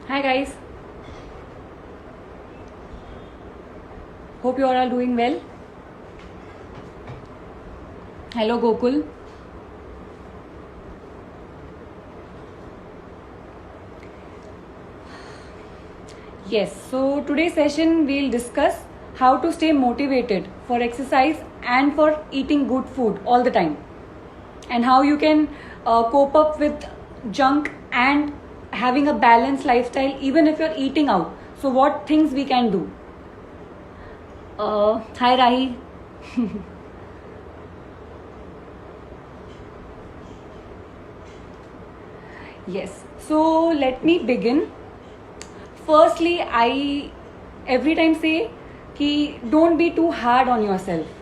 Hi guys, hope you all are doing well. Hello Gokul. Yes, so today's session we'll discuss how to stay motivated for exercise and for eating good food all the time, and how you can cope up with junk and having a balanced lifestyle even if you're eating out. So what things we can do? Hi Rahi. Yes, so let me begin. Firstly, I every time say कि don't be too hard on yourself.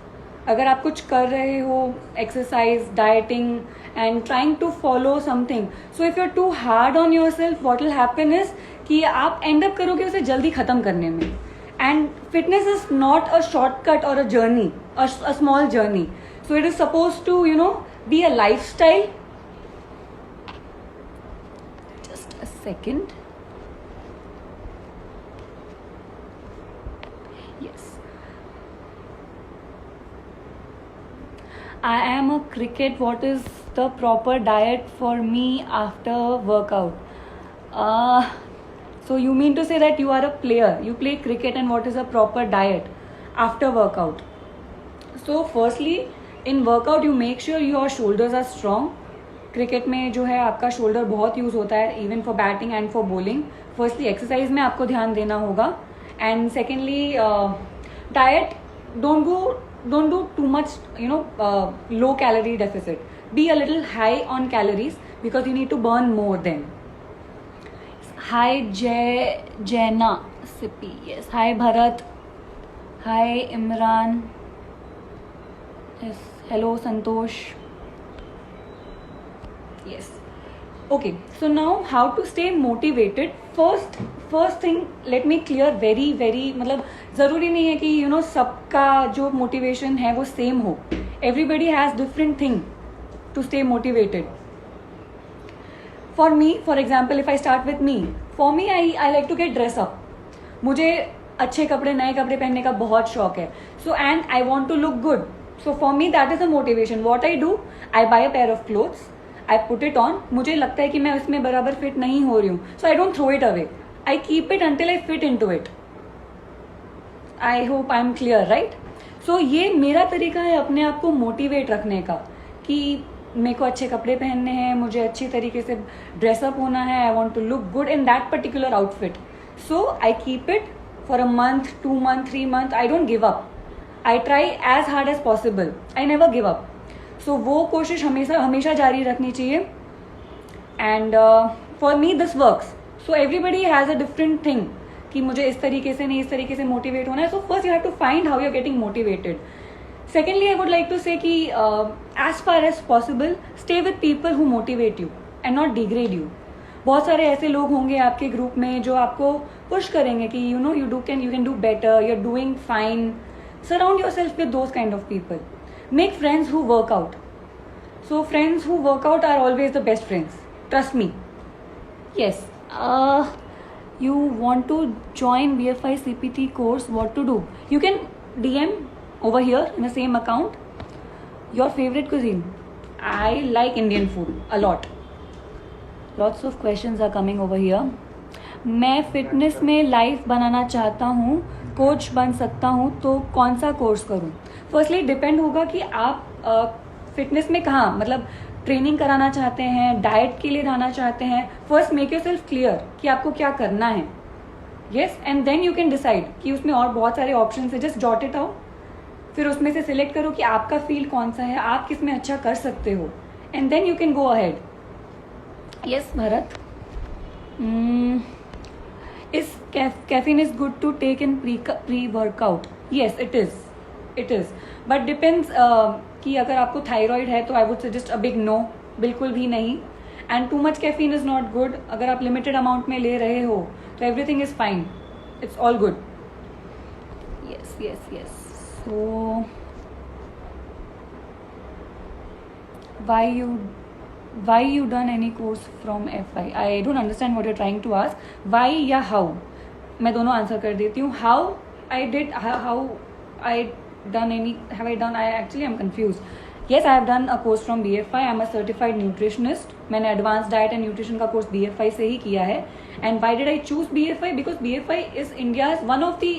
अगर आप कुछ कर रहे हो, exercise, dieting and trying to follow something, so if you're too hard on yourself, what will happen is कि आप end up करोगे उसे जल्दी ख़त्म करने में. And fitness is not a shortcut or a journey, a small journey. So it is supposed to, be a lifestyle. Just a second. Yes. I am a cricket. What is the proper diet for me after workout? So you mean to say that you are a player, you play cricket, and what is a proper diet after workout? So firstly, in workout you make sure your shoulders are strong. Cricket में जो है आपका shoulder बहुत use होता है even for batting and for bowling. Firstly exercise में आपको ध्यान देना होगा. And secondly diet, don't do too much low calorie deficit. Be a little high on calories because you need to burn more then. Hi Jaina Sippy. Yes. Hi Bharat. Hi Imran. Yes. Hello Santosh. Yes. Okay, so now how to stay motivated. First thing, let me clear very मतलब ज़रूरी नहीं है कि सबका जो motivation है वो same हो. Everybody has different thing to stay motivated. For me, for example, if I start with me, for me I like to get dress up. मुझे अच्छे कपड़े, नए कपड़े पहनने का बहुत शौक है. So and I want to look good. So for me that is a motivation. What I do, I buy a pair of clothes. I put it on. मुझे लगता है कि मैं उसमें बराबर फिट नहीं हो रही हूँ, so I don't throw it away. I keep it until I fit into it. I hope I am clear, right? So ये मेरा तरीका है अपने आप को मोटिवेट रखने का कि मेरे को अच्छे कपड़े पहनने हैं, मुझे अच्छी तरीके से ड्रेसअप होना है. I want to look good in that particular outfit. So I keep it for a month, 2 months, 3 months. I don't give up. I try as hard as possible. I never give up. So वो कोशिश हमेशा जारी रखनी चाहिए. And for me this works. So everybody has a different thing कि मुझे इस तरीके से नहीं, इस तरीके से मोटिवेट होना है. So first you have to find how you are getting motivated. Secondly I would like to say कि as far as possible stay with people who motivate you and not degrade you. बहुत सारे ऐसे लोग होंगे आपके group में जो आपको पुश करेंगे कि you can do better, you are doing fine. Surround yourself with those kind of people. Make friends who work out. So friends who work out are always the best friends. Trust me. Yes. You want to join BFI CPT course? What to do? You can DM over here in the same account. Your favorite cuisine? I like Indian food a lot. Lots of questions are coming over here. मैं fitness में life बनाना चाहता हूँ, coach बन सकता हूँ, तो कौन सा कोर्स करूँ? फर्स्टली डिपेंड होगा कि आप फिटनेस में कहाँ, मतलब ट्रेनिंग कराना चाहते हैं, डाइट के लिए जाना चाहते हैं. First make yourself clear कि आपको क्या करना है. Yes, and then you can decide कि उसमें और बहुत सारे ऑप्शन है. Just jot it out. फिर उसमें से सिलेक्ट करो कि आपका फील्ड कौन सा है, आप किस में अच्छा कर सकते हो, and then you can go ahead. Yes Bharat. Is caffeine is good to take in pre-workout? Yes, it is. But depends कि अगर आपको थायराइड है तो I would suggest a big no. बिल्कुल भी नहीं. And too much caffeine is not good. अगर आप limited amount में ले रहे हो तो everything is fine. It's all good. Yes. So why you why you done any course from FI? I don't understand what you're trying to ask. Why या how, मैं दोनों आंसर कर देती हूँ. How I did, how I done any, have I done, I actually am confused. Yes, I have done a course from BFI. I am a certified nutritionist. मैंने advanced diet and nutrition का course BFI से ही किया है. And why did I choose BFI? Because BFI is India's one of the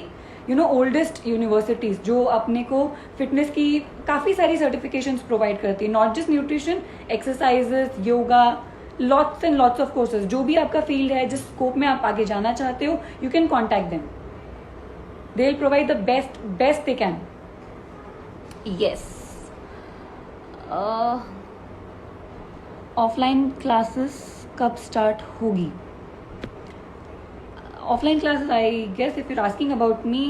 oldest universities जो अपने को fitness की काफ़ी सारी certifications provide करती है. Not just nutrition, exercises, yoga, lots and lots of courses. जो भी आपका field है, जिस scope में आप आगे जाना चाहते हो, you can contact them. They'll provide the best they can. Yes. Offline classes कब स्टार्ट होगी? Offline classes, I guess if you're asking about me,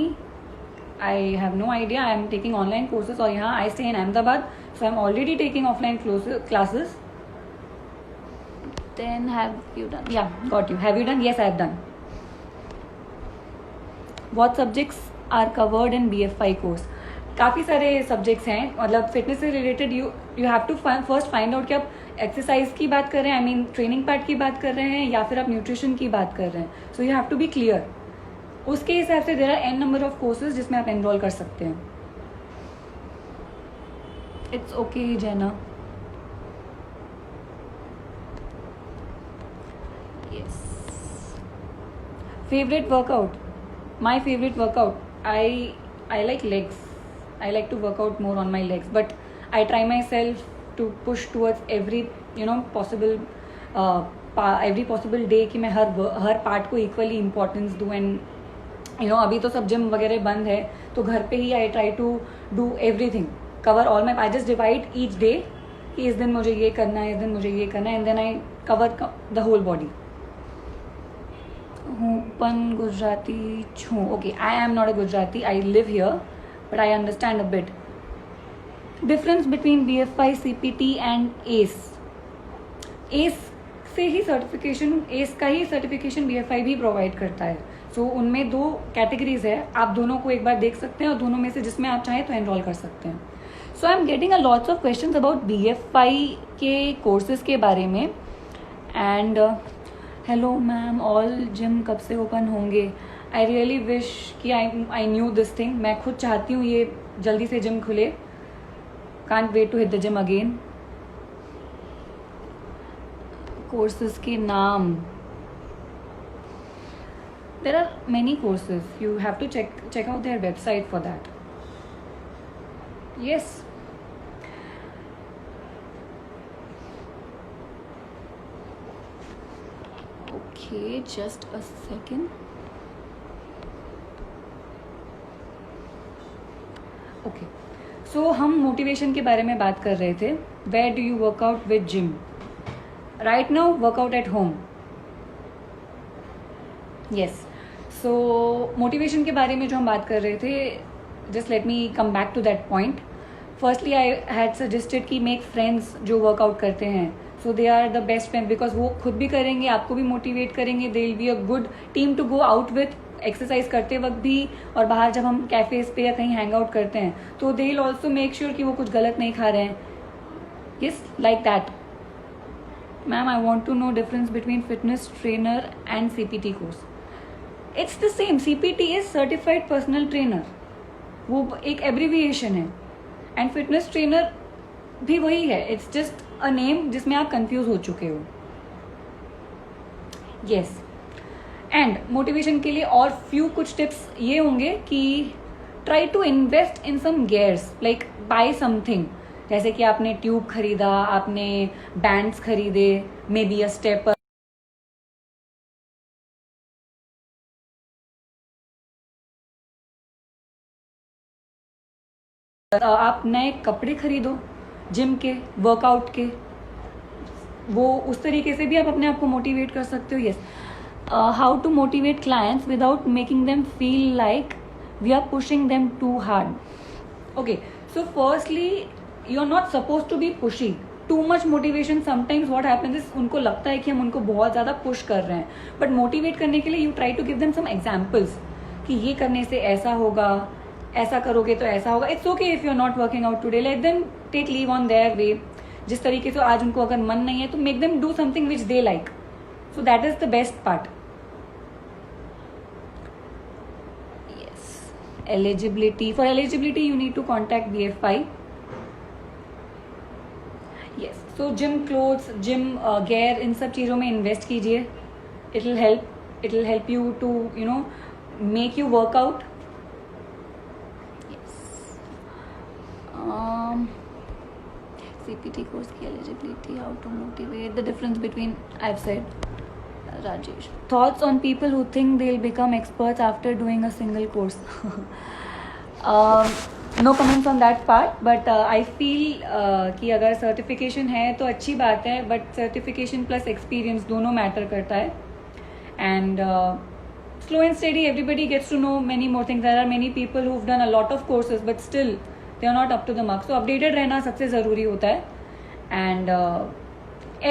I have no idea. I am taking online courses और यहाँ I stay in Ahmedabad, so I am already taking offline classes. Then have you done? या got you. Have you done? Yes, I have done. What subjects are covered in BFI course? काफ़ी सारे subjects हैं, मतलब fitness से related. You have to first find out कि आप exercise की बात कर रहे हैं, आई मीन ट्रेनिंग पार्ट की बात कर रहे हैं, या फिर आप न्यूट्रिशन की बात कर रहे हैं. So you have to be clear. उसके हिसाब से there are n number of courses जिसमें आप एनरोल कर सकते हैं. It's okay Jaina. Yes. Favourite workout? My favourite workout, I like legs. I like to work out more on my legs, but I try myself to push towards every possible every possible day कि मैं हर part को equally importance दूँ. And अभी तो सब gym वगैरह बंद है, तो घर पे ही I try to do everything, cover all my. I just divide each day कि इस दिन मुझे ये करना है, इस दिन मुझे ये करना है, and then I cover the whole body. हूँ पण गुजराती छूँ. Okay, I am not a Gujarati. I live here but I understand a bit. Difference between BFI, CPT and ACE. ACE से ही सर्टिफिकेशन, ACE का ही सर्टिफिकेशन BFI भी provide करता है. सो उनमें 2 categories है, आप दोनों को एक बार देख सकते हैं और दोनों में से जिसमें आप चाहें तो एनरोल कर सकते हैं. So I am getting a lots of questions about BFI के कोर्सेज के बारे में. And hello ma'am, all gym कब से ओपन होंगे? आई रियली विश कि आई न्यू दिस थिंग. मैं खुद चाहती हूँ ये जल्दी से जिम खुले. Can't wait to hit the gym again. Courses के नाम, there are many courses. You have to check out their website for that. Yes. Okay, just a second. Okay, so हम मोटिवेशन के बारे में बात कर रहे थे. Where do you workout with gym? Right now workout at home. Yes. So motivation के बारे में जो हम बात कर रहे थे, just let me come back to that point. Firstly I had suggested कि मेक फ्रेंड्स जो वर्कआउट करते हैं. So they are the best friend, because वो खुद भी करेंगे, आपको भी मोटिवेट करेंगे. They will be a good team to go out with. Exercise करते वक्त भी और बाहर जब हम कैफेज पे या कहीं हैंग आउट करते हैं, तो they will also make sure कि वो कुछ गलत नहीं खा रहे हैं. Yes, like that. Ma'am, I want to know difference between fitness trainer and CPT कोर्स. It's the same. CPT is certified personal trainer, वो एक एब्रीविएशन है. एंड फिटनेस ट्रेनर भी वही है. इट्स जस्ट अ नेम जिसमें आप कंफ्यूज हो चुके हो. यस. एंड मोटिवेशन के लिए और फ्यू कुछ टिप्स ये होंगे कि try to invest in some gears, like buy something. जैसे कि आपने ट्यूब खरीदा, आपने बैंड्स खरीदे, मे बी अ स्टेपर, आप नए कपड़े खरीदो जिम के, वर्कआउट के. वो उस तरीके से भी आप अपने आप को मोटिवेट कर सकते हो. Yes. How to motivate clients without making them feel like we are pushing them too hard. Okay, so firstly, you are not supposed to be pushy. Too much motivation, sometimes what happens is उनको लगता है कि हम उनको बहुत ज़्यादा push कर रहे हैं. But motivate करने के लिए you try to give them some examples कि ये करने से ऐसा होगा, ऐसा करोगे तो ऐसा होगा. It's okay if you are not working out today. Let them take leave on their way. जिस तरीके से आज उनको अगर मन नहीं है तो make them do something which they like. So that is the best part. Eligibility, for eligibility you need to contact BFI. Yes, so gym clothes, gym gear, इन सब चीज़ों में इन्वेस्ट कीजिए. It will help you to make you work out. Yes. CPT course की eligibility, how to motivate, the difference between, I've said. Rajesh, thoughts on people who think they'll become experts after doing a single course. No comments on that part, but I feel कि अगर certification है तो अच्छी बात है, but certification plus experience दोनों matter करता है. And slow and steady, everybody gets to know many more things. There are many people who've done a lot of courses but still they are not up to the mark. So updated रहना सबसे ज़रूरी होता है. And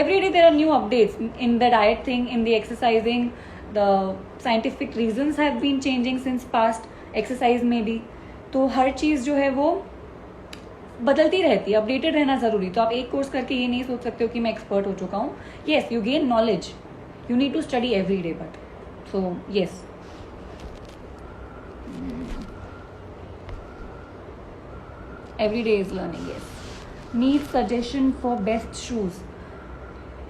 every day there are new updates in the diet thing, in the exercising. The scientific reasons have been changing since past. Exercise में भी तो हर चीज़ जो है वो बदलती रहती है. अपडेटेड रहना ज़रूरी. तो आप एक कोर्स करके ये नहीं सोच सकते हो कि मैं एक्सपर्ट हो चुका हूँ. Yes, you gain knowledge, you need to study every day, but so yes. Every day is learning. Yes. Need suggestion for best shoes.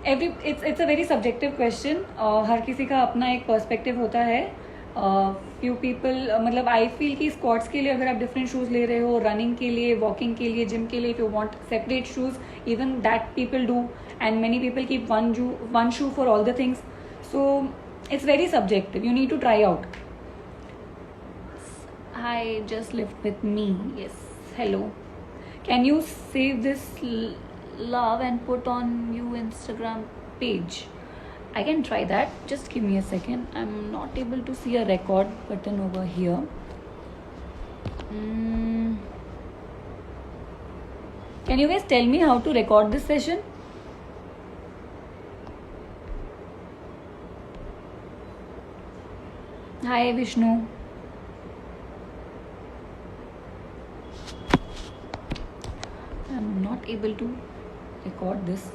It's a very subjective question. हर किसी का अपना एक पर्सपेक्टिव होता है. Few people, मतलब I feel कि squats के लिए अगर आप डिफरेंट शूज़ ले रहे हो, रनिंग के लिए, वॉकिंग के लिए, जिम के लिए, if you want separate shoes, even that people do, and many people keep one shoe for all the things. So it's very subjective. You need to try out. Hi, just lift with me. Yes. Hello. Can you save this love and put on your Instagram page? I can try that. Just give me a second. I'm not able to see a record button over here. Can you guys tell me how to record this session? Hi Vishnu. I'm not able to record this.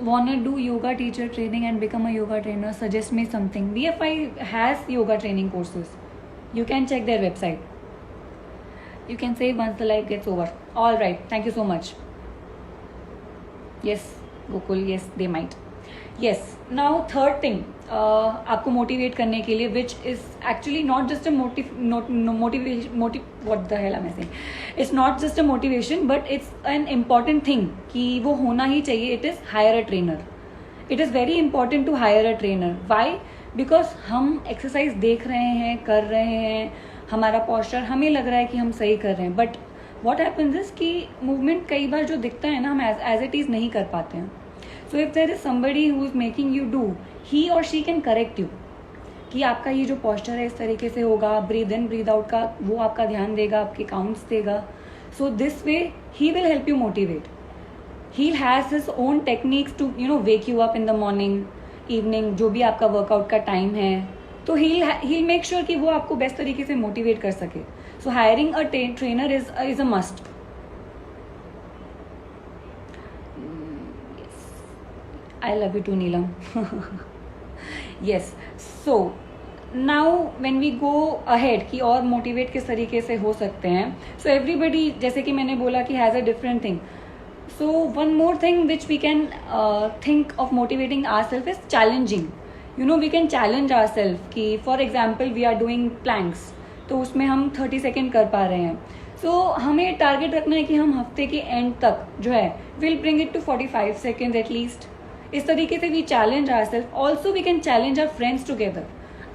Wanna do yoga teacher training and become a yoga trainer? Suggest me something. BFI has yoga training courses. You can check their website. You can say once the live gets over. All right. Thank you so much. Yes, Gokul. Yes, they might. Yes. Now third thing. आपको motivate करने के लिए, which is actually not just a motivation. What the hell am I saying? It's not just a motivation, but it's an important thing कि वो होना ही चाहिए. It is hire a trainer. It is very important to hire a trainer. Why? Because हम exercise देख रहे हैं, कर रहे हैं, हमारा posture हमें लग रहा है कि हम सही कर रहे हैं, but what happens is कि movement कई बार जो दिखता है ना, हम as it is नहीं कर पाते हैं. So if there is somebody who is making you do, he or she can correct you कि आपका ये जो posture है इस तरीके से होगा, breathe in breathe out का वो आपका ध्यान देगा, आपके counts देगा. So this way he will help you motivate. He has his own techniques to wake you up in the morning, evening, जो भी आपका workout का time है. तो he'll make sure कि वो आपको best तरीके से motivate कर सके. So hiring a trainer is a must. I love you too, Neelam. Yes. So now when we go ahead कि और motivate किस तरीके से हो सकते हैं. So everybody, जैसे कि मैंने बोला कि has a different thing. So one more thing which we can think of motivating ourselves is challenging. We can challenge ourselves कि for example we are doing planks. तो उसमें हम 30 सेकेंड कर पा रहे हैं. So हमें टारगेट रखना है कि हम हफ्ते के एंड तक जो है we'll bring it to 45 seconds at least. इस तरीके से we challenge ourself. Also we can challenge our friends together.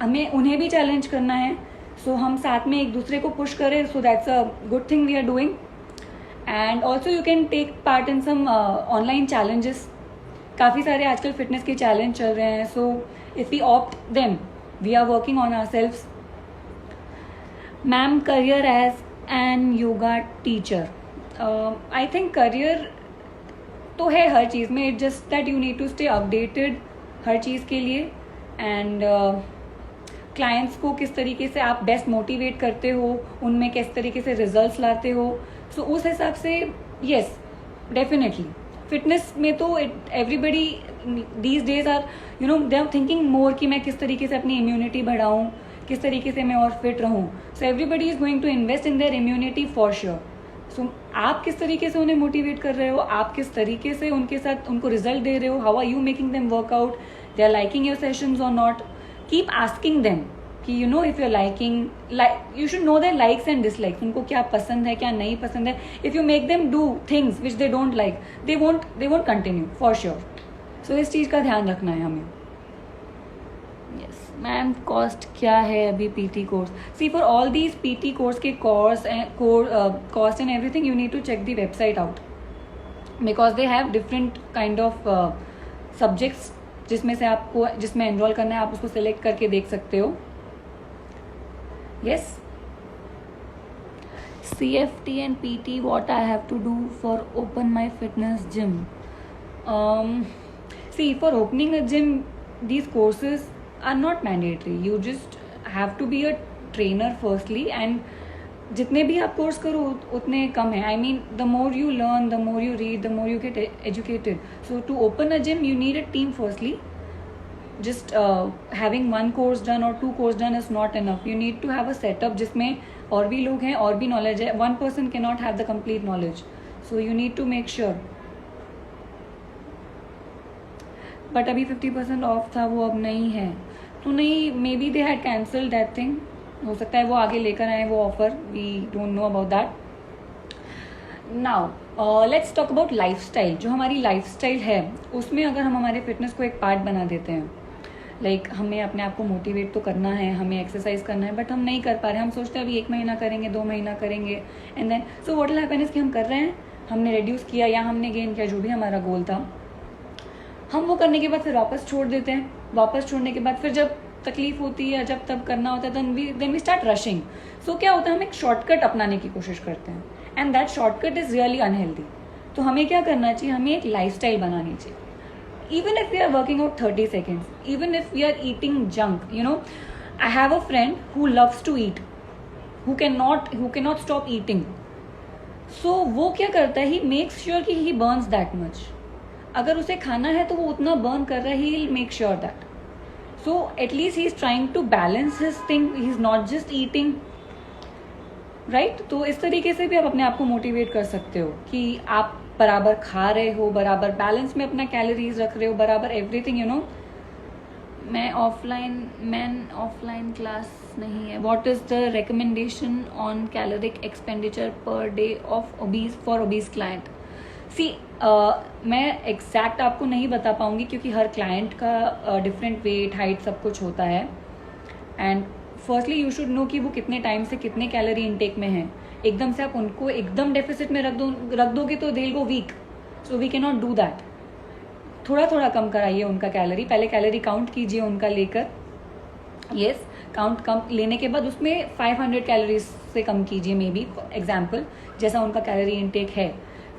हमें उन्हें भी चैलेंज करना है. सो हम साथ में एक दूसरे को पुश करें. So that's a good thing we are doing. And also you can take part in some online challenges. काफ़ी सारे आजकल फिटनेस के चैलेंज चल रहे हैं. So if we opt them we are working on our selves. Ma'am, career as an yoga teacher. I think career तो है हर चीज़ में. It just that you need to stay updated हर चीज़ के लिए. एंड क्लाइंट्स को किस तरीके से आप बेस्ट मोटिवेट करते हो, उनमें किस तरीके से रिजल्ट्स लाते हो. सो उस हिसाब से येस डेफिनेटली फिटनेस में तो everybody these days are you know they are thinking more कि मैं किस तरीके से अपनी इम्यूनिटी बढ़ाऊँ, किस तरीके से मैं और फिट रहूँ. So everybody is going to invest in their immunity for sure. So आप किस तरीके से उन्हें मोटिवेट कर रहे हो, आप किस तरीके से उनके साथ उनको रिजल्ट दे रहे हो, how are you making them workout, they are liking your sessions और नॉट. कीप आस्किंग देम कि you know if you are liking, you should know their likes and dislikes. उनको क्या पसंद है क्या नहीं पसंद है. If you make them do things which they don't like, they won't continue for sure. So इस चीज़ का ध्यान रखना है हमें. यस मैम, कॉस्ट क्या है अभी PT course? See for all these PT course के cost and everything you need to check the website out because they have different kind of subjects जिसमें एनरोल करना है. आप उसको सिलेक्ट करके देख सकते हो. Yes CFT and PT, what I have to do for open my fitness gym? See, for opening a gym, these courses are not mandatory. You just have to be a trainer firstly, and जितने भी आप course करो उतने कम है. I mean, the more you learn, the more you read, the more you get educated. So to open a gym, you need a team firstly. Just having one course done or two course done is not enough. You need to have a setup जिसमें और भी लोग हैं और भी knowledge है. One person cannot have the complete knowledge. So you need to make sure. But अभी 50% of था, वो अब नहीं है. तो नहीं, maybe they had cancelled that thing. हो सकता है वो आगे लेकर आए वो offer. We don't know about that. Now let's talk about lifestyle. जो हमारी लाइफस्टाइल है उसमें अगर हम हमारे फिटनेस को एक पार्ट बना देते हैं, लाइक हमें अपने आप को मोटिवेट तो करना है, हमें एक्सरसाइज करना है, बट हम नहीं कर पा रहे. हम सोचते हैं अभी 1 महीना करेंगे, 2 महीना करेंगे, and then so what will happen is कि हम कर रहे हैं, हमने रिड्यूस किया या हमने गेन किया, जो भी हमारा गोल था, हम वो करने के बाद फिर वापस छोड़ देते हैं. वापस छोड़ने के बाद फिर जब तकलीफ होती है, जब तब करना होता है, देन वी स्टार्ट रशिंग. सो क्या होता है, हम एक शॉर्टकट अपनाने की कोशिश करते हैं, and that shortcut is really unhealthy. तो हमें क्या करना चाहिए, हमें एक लाइफस्टाइल बनानी चाहिए. Even if we are working out 30 seconds, even if we are eating junk, you know, I have a friend who loves to eat, who cannot stop eating. So वो क्या करता है, he makes sure कि he burns that much. अगर उसे खाना है तो वो उतना burn कर रहा है, he will make sure that. So at least he is trying to balance his thing. He is not just eating, right? तो इस तरीके से भी आप अपने आप को मोटिवेट कर सकते हो कि आप बराबर खा रहे हो, बराबर बैलेंस में अपना कैलोरीज रख रहे हो, बराबर एवरीथिंग, यू नो. मैं ऑफलाइन क्लास नहीं है. What is the recommendation on caloric expenditure per day of for obese client? See मैं एग्जैक्ट आपको नहीं बता पाऊंगी क्योंकि हर क्लाइंट का डिफरेंट वेट, हाइट, सब कुछ होता है. And firstly you should know कि वो कितने टाइम से कितने कैलोरी इनटेक में है. एकदम से आप उनको एकदम डेफिसिट में रख दोगे तो they will go weak. So we can not do that. थोड़ा थोड़ा कम कराइए उनका कैलोरी. पहले कैलोरी काउंट कीजिए उनका लेकर. यस, काउंट कम लेने के बाद उसमें 500 कैलोरीज से कम कीजिए, मे बी एग्जाम्पल, जैसा उनका कैलोरी इनटेक है.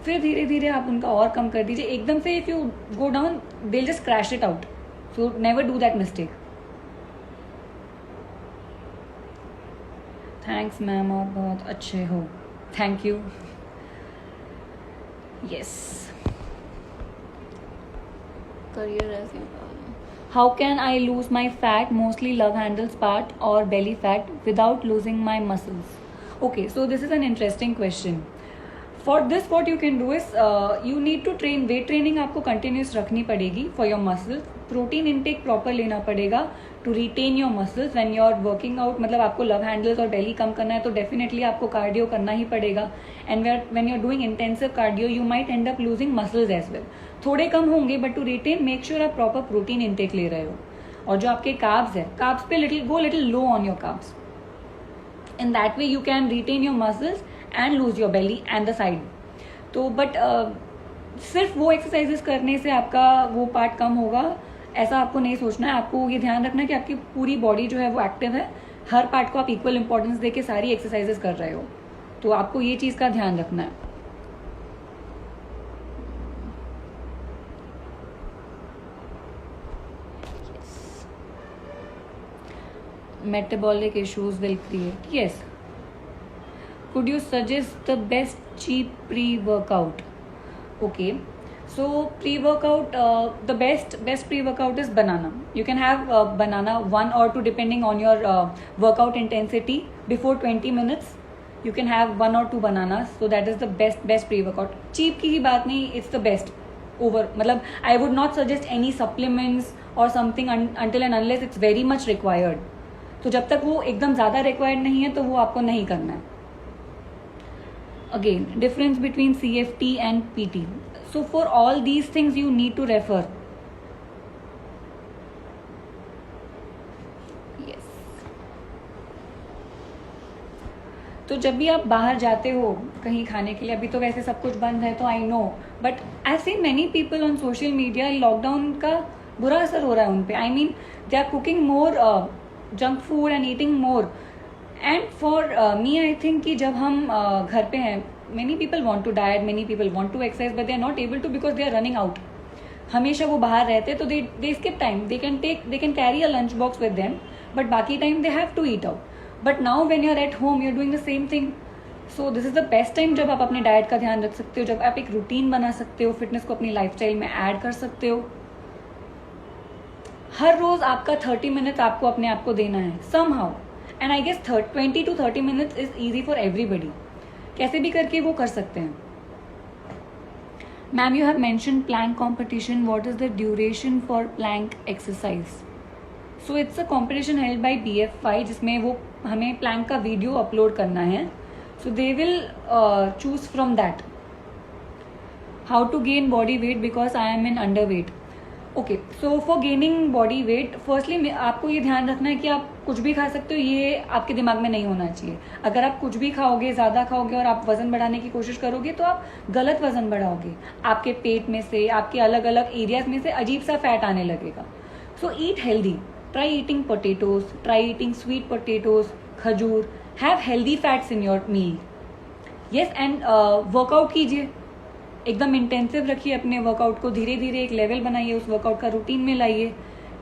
फिर धीरे धीरे आप उनका और कम कर दीजिए. एकदम से if you go down they will just crash it out. So never do that mistake. Thanks ma'am, आप बहुत अच्छे हो. Thank you. यस, करियर ऐसे. How can I lose my fat, mostly love handles part और belly fat, without losing my muscles? Okay, so this is an interesting question. For this what you can do is you need to train. Weight training आपको continuous रखनी पड़ेगी for your muscles. Protein intake proper लेना पड़ेगा to retain your muscles when you are working out. मतलब आपको love handles और बेली कम करना है तो डेफिनेटली आपको कार्डियो करना ही पड़ेगा. And when you are doing intensive cardio you might end up losing muscles as well. थोड़े कम होंगे but to retain make sure आप प्रॉपर प्रोटीन इनटेक ले रहे हो. और जो आपके कार्ब्स है, कार्ब्स पे little low on your carbs. In that way you can retain your muscles and lose your belly and the side. तो बट सिर्फ वो एक्सरसाइजेस करने से आपका वो पार्ट कम होगा ऐसा आपको नहीं सोचना है. आपको ये ध्यान रखना है कि आपकी पूरी बॉडी जो है वो एक्टिव है. हर पार्ट को आप इक्वल इंपॉर्टेंस देके सारी एक्सरसाइजेस कर रहे हो. तो आपको ये चीज़ का ध्यान रखना है. Metabolic issues will create. Yes, could you suggest the best cheap pre-workout? Okay, so pre-workout, the best pre-workout is banana. You can have banana 1 or 2 depending on your workout intensity. Before 20 minutes you can have 1 or 2 bananas, so that is the best pre-workout. cheap की ही बात नहीं, it's the best over. मतलब I would not suggest any supplements or something until and unless it's very much required. तो जब तक वो एकदम ज़्यादा रिक्वायर्ड नहीं है तो वो आपको नहीं करना है. Again, difference between CFT and PT. So for all these things you need to refer. Yes, तो जब भी आप बाहर जाते हो कहीं खाने के लिए, अभी तो वैसे सब कुछ बंद है तो I know, but I seen many people on social media, lockdown का बुरा असर हो रहा है उन पे. I mean they are cooking more junk food and eating more. And for me I think कि जब हम घर पे हैं, many people want to diet, many people want to exercise, but they are not able to because they are running out. हमेशा वो बाहर रहते तो they skip time. They can carry a lunch box with them, but बाकी time they have to eat out. But now when you are at home you are doing the same thing. So this is the best time जब आप अपने diet का ध्यान रख सकते हो, जब आप एक रूटीन बना सकते हो, फिटनेस को अपनी लाइफस्टाइल में ऐड कर सकते हो. हर रोज आपका 30 मिनट आपको अपने आप को देना है somehow. And I guess 20 to 30 minutes is easy for everybody. कैसे भी करके वो कर सकते हैं. Ma'am, you have mention plank competition. What is the duration for plank exercise? So it's a competition held by BFI, जिसमें वो हमें प्लैंक का वीडियो अपलोड करना है. So they will choose from that. How to gain body weight because I am in underweight. Okay, so for gaining body weight, firstly आपको ये ध्यान रखना है कि आप कुछ भी खा सकते हो. ये आपके दिमाग में नहीं होना चाहिए. अगर आप कुछ भी खाओगे, ज़्यादा खाओगे और आप वजन बढ़ाने की कोशिश करोगे तो आप गलत वजन बढ़ाओगे. आपके पेट में से, आपके अलग अलग एरियाज में से अजीब सा फैट आने लगेगा. So eat healthy. Try eating potatoes, try eating sweet potatoes, खजूर. Have healthy fats in your meal. Yes, and workout कीजिए. एकदम इंटेंसिव रखिए अपने वर्कआउट को. धीरे धीरे एक लेवल बनाइए, उस वर्कआउट का रूटीन में लाइए.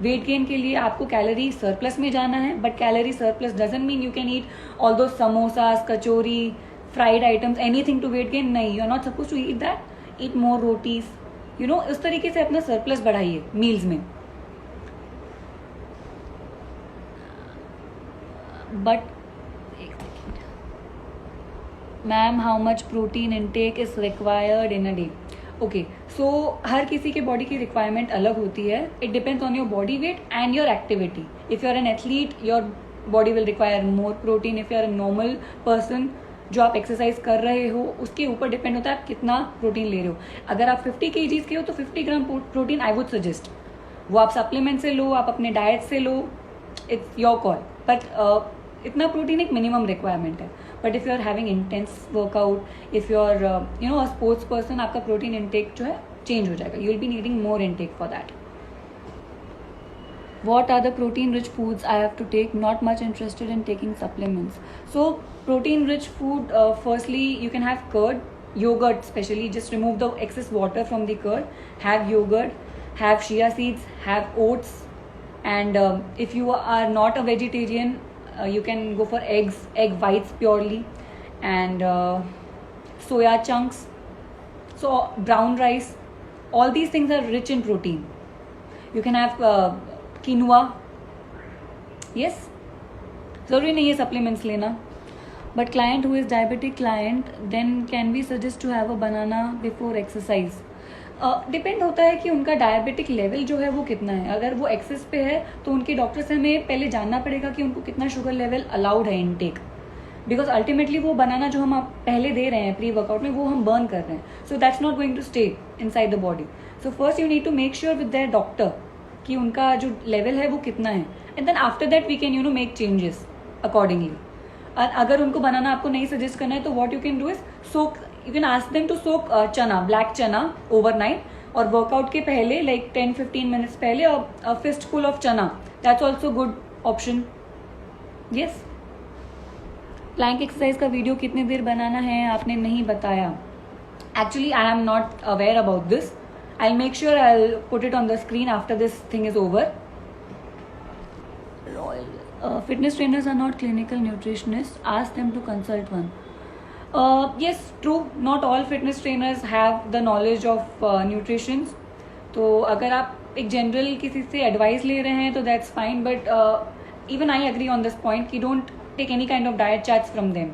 वेट गेन के लिए आपको कैलोरी सरप्लस में जाना है, but calorie surplus doesn't mean you can eat all दो samosas, kachori, fried items, anything to weight gain. नहीं, you are not suppose to eat that. Eat more rotis, you know. इस तरीके से अपना सरप्लस बढ़ाइए मील्स में. But ma'am, how much protein intake is required in a day? Okay, so हर किसी के बॉडी की रिक्वायरमेंट अलग होती है. It depends on your body weight and your activity. If you are an athlete, your body will require more protein. If you are a normal person, जो आप exercise कर रहे हो, उसके ऊपर डिपेंड होता है आप कितना प्रोटीन ले रहे हो. अगर आप 50 kgs के हो तो 50 gram protein I would suggest. वो आप सप्लीमेंट से लो, आप अपने डाइट से लो, इट्स योर कॉल. बट इतना प्रोटीन एक मिनिमम रिक्वायरमेंट है. But if you are having intense workout, if you are you know a sports person, आपका प्रोटीन इंटेक जो है चेंज हो जाएगा. You will be needing more intake for that. What are the protein rich foods I have to take? Not much interested in taking supplements. So protein rich food, firstly you can have curd, yogurt especially. Just remove the excess water from the curd. Have yogurt, have chia seeds, have oats. And if you are not a vegetarian, you can go for eggs, egg whites purely, and soya chunks. So brown rice, all these things are rich in protein. You can have quinoa. Yes, जरूरी नहीं है supplements लेना. But client who is diabetic client, then can we suggest to have a banana before exercise? Depend होता है कि उनका diabetic level जो है वो कितना है. अगर वो एक्सेस पे है तो उनके डॉक्टर से हमें पहले जानना पड़ेगा कि उनको कितना शुगर लेवल अलाउड है इनटेक. बिकॉज अल्टीमेटली वो बनाना जो हम आप पहले दे रहे हैं प्री वर्कआउट में, वो हम बर्न कर रहे हैं. So that's not going to stay inside the body. So first you need to make sure with their doctor कि उनका जो लेवल है वो कितना है. And then after that we can make changes accordingly. और अगर उनको बनाना आपको नहीं सजेस्ट करना है तो what you can do is soak. You can ask them to soak chana, black चना ओवरनाइट, और वर्कआउट के पहले लाइक 10-15 मिनट्स पहले a fistful of chana. That's also good option. Yes. Plank exercise का वीडियो कितनी देर बनाना है आपने नहीं बताया. Actually I am not aware about this. I'll make sure I'll put it on the screen after this thing is over. Fitness trainers are not clinical nutritionists. Ask them to consult one. Yes, true. Not all fitness trainers have the knowledge of nutrition. तो अगर आप एक general किसी से advice ले रहे हैं तो that's fine, but even I agree on this point कि don't take any kind of diet charts from them.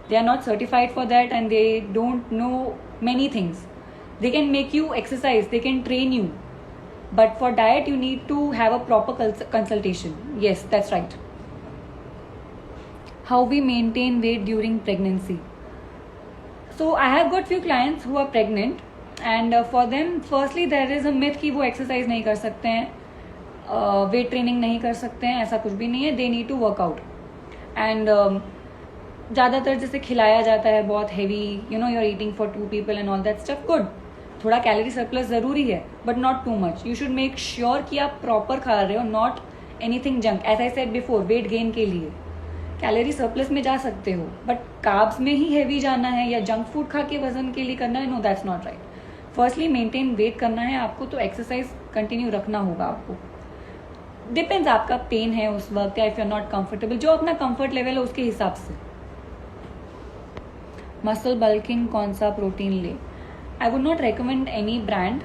They are not certified for that and they don't know many things. They can make you exercise, they can train you, but for diet you need to have a proper consultation. Yes, that's right. How we maintain weight during pregnancy? So I have got few clients who are pregnant and for them firstly there is a myth कि वो exercise नहीं कर सकते हैं, weight training नहीं कर सकते हैं. ऐसा कुछ भी नहीं है. They need to work out and ज़्यादातर जैसे खिलाया जाता है बहुत heavy, you know you are eating for 2 people and all that stuff. Good, थोड़ा कैलोरी सरप्लस ज़रूरी है but not too much. You should make sure कि आप प्रॉपर खा रहे हो, not anything junk. As I said before, weight gain के लिए कैलोरी सरप्लस में जा सकते हो बट कार्ब्स में ही हैवी जाना है या जंक फूड खा के वजन के लिए करना है, no that's not right. Firstly maintain weight करना है आपको तो एक्सरसाइज कंटिन्यू रखना होगा आपको. डिपेंड्स आपका पेन है उस वक्त या if you are not comfortable, जो अपना कंफर्ट लेवल है उसके हिसाब से. मसल बल्किंग कौन सा प्रोटीन ले? I would not recommend any brand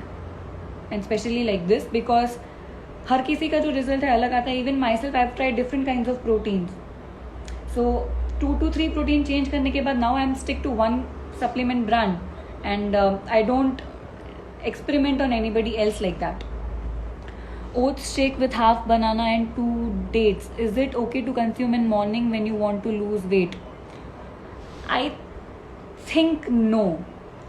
and specially like this because हर किसी का जो रिजल्ट है अलग आता है. Even myself I have tried different kind of proteins. So 2 to 3 protein change करने के बाद now I am stick to 1 supplement brand and I don't experiment on anybody else like that. Oats shake with half banana and 2 dates. Is it okay to consume in morning when you want to lose weight? I think no.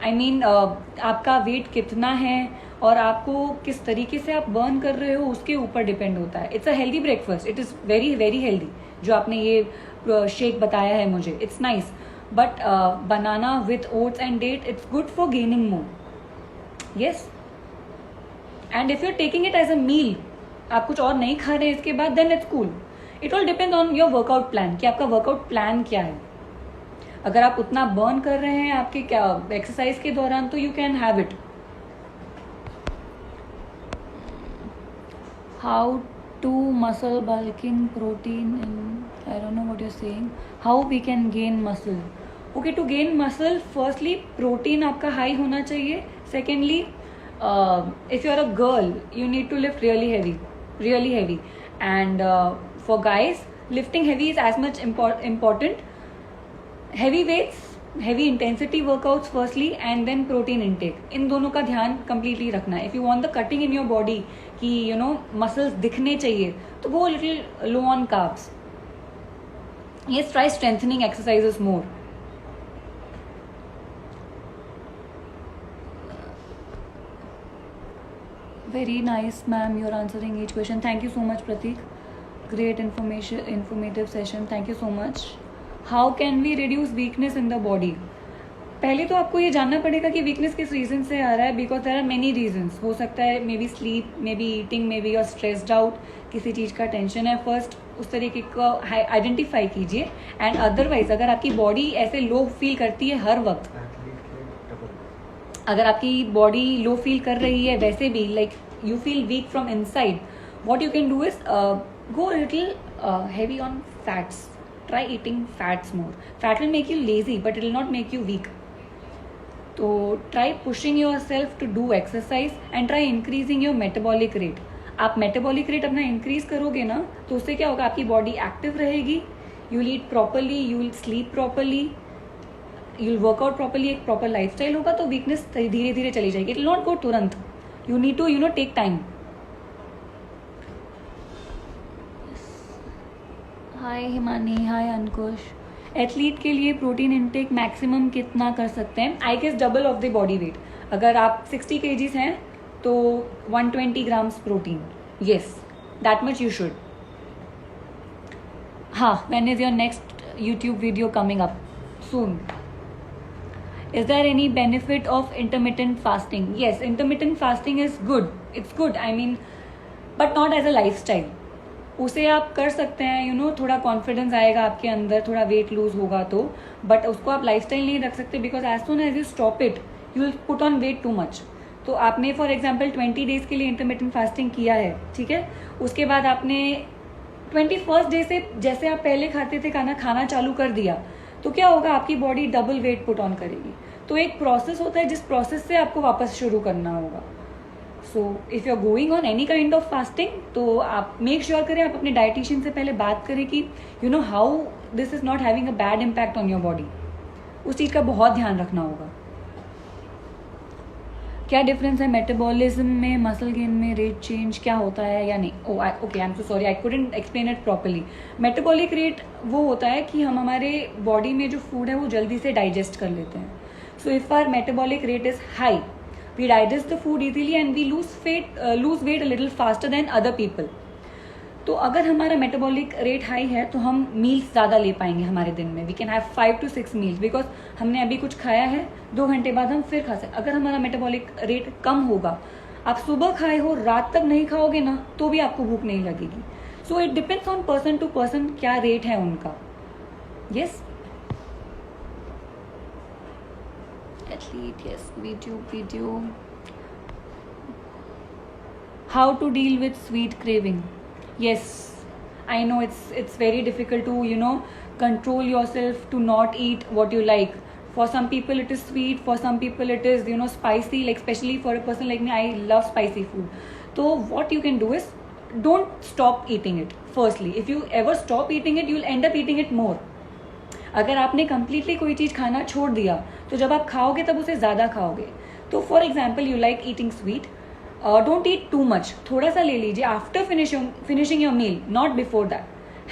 I mean आपका wait कितना है और आपको किस तरीके से आप burn कर रहे हो उसके ऊपर डिपेंड होता है. It's a healthy breakfast, it is very very healthy जो आपने ये शेक बताया है मुझे. It's nice but banana with oats and date it's good for gaining more. Yes, and if you are taking it as a meal, आप कुछ और नहीं खा रहे हैं इसके बाद, then it's cool. It all depend on your workout plan कि आपका वर्कआउट प्लान क्या है. अगर आप उतना बर्न कर रहे हैं आपके क्या एक्सरसाइज के दौरान तो you can have it. How to muscle bulking protein in, I don't know what you are saying. How we can gain muscle? Okay, to gain muscle firstly protein आपका हाई होना चाहिए. Secondly if you're a girl you need to lift really heavy and for guys lifting heavy is as much important. Heavy weights, heavy intensity workouts firstly and then protein intake, इन दोनों का ध्यान completely रखना है. if you want the cutting in your body कि you know muscles दिखने चाहिए तो वो little low on carbs. yes, try strengthening exercises more. Very nice, ma'am. You're answering each question. Thank you so much, Pratik. Great informative session. Thank you so much. How can we reduce weakness in the body? पहले तो आपको ये जानना पड़ेगा कि weakness किस reason से आ रहा है. Because there are many reasons. हो सकता है maybe sleep, maybe eating, maybe your stressed out, किसी चीज़ का टेंशन है. फर्स्ट उस तरीके को आइडेंटिफाई कीजिए. एंड अदरवाइज अगर आपकी बॉडी ऐसे लो फील करती है हर वक्त, अगर आपकी बॉडी लो फील कर रही है वैसे भी like you feel weak from inside, what you can do is go a little heavy on fats. Try eating fats more. Fat will make you lazy but it will not make you weak. So try pushing yourself to do exercise and try increasing your metabolic rate. आप metabolic rate अपना increase करोगे ना तो उससे क्या होगा, आपकी body active रहेगी, you will eat properly, you will sleep properly, you will work out properly, एक proper lifestyle होगा तो weakness धीरे धीरे चली जाएगी. It will not go तुरंत. You need to take time. Hi Himani, hi Ankush. Athlete के लिए प्रोटीन इनटेक मैक्सिमम कितना कर सकते हैं? I guess double of the body weight. अगर आप 60 kgs हैं तो 120 grams protein. Yes, that much you should. हाँ, when is your next YouTube video coming up? Soon. Is there any benefit of intermittent fasting? Yes, intermittent fasting is good. It's good. I mean, but not as a lifestyle. उसे आप कर सकते हैं, थोड़ा confidence आएगा आपके अंदर, थोड़ा वेट लूज होगा तो, बट उसको आप लाइफस्टाइल नहीं रख सकते because as soon as you stop it you will put on weight too much. तो आपने फॉर एग्जाम्पल 20 days के लिए इंटरमिटेंट फास्टिंग किया है, ठीक है, उसके बाद आपने 21st डे से जैसे आप पहले खाते थे खाना चालू कर दिया तो क्या होगा, आपकी body double weight put on करेगी. तो एक प्रोसेस होता है जिस प्रोसेस से आपको वापस शुरू करना होगा. So if you are going on any kind of fasting, तो आप मेक श्योर करें, आप अपने डाइटिशियन से पहले बात करें कि you know how this is not having a bad impact on your body. उस चीज़ का बहुत ध्यान रखना होगा. क्या डिफरेंस है मेटाबॉलिज्म में, मसल गेन में, रेट चेंज क्या होता है या नहीं? Okay, I am so sorry, I couldn't explain it properly. Metabolic rate वो होता है कि हम हमारे बॉडी में जो फूड है वो जल्दी से डाइजेस्ट कर लेते हैं. So if our metabolic rate is high, we digest the food easily and we lose weight a little faster than other people. तो अगर हमारा मेटाबॉलिक रेट हाई है तो हम मील्स ज़्यादा ले पाएंगे हमारे दिन में. We can have 5 to 6 meals because हमने अभी कुछ खाया है, 2 घंटे बाद हम फिर खा सकते. अगर हमारा मेटाबॉलिक रेट कम होगा, आप सुबह खाए हो, रात तक नहीं खाओगे ना, तो भी आपको भूख नहीं लगेगी. So it depends on person to person क्या रेट है उनका. Yes, athlete, yes, video. How to deal with sweet craving? Yes, I know it's very difficult to control yourself to not eat what you like. For some people it is sweet, for some people it is spicy, like especially for a person like me, I love spicy food. So what you can do is don't stop eating it. Firstly, if you ever stop eating it, you'll end up eating it more. अगर आपने completely कोई चीज़ खाना छोड़ दिया तो जब आप खाओगे तब उसे ज़्यादा खाओगे. तो for example, you like eating sweet, don't eat too much, थोड़ा सा ले लीजिए after finishing your meal, not before that.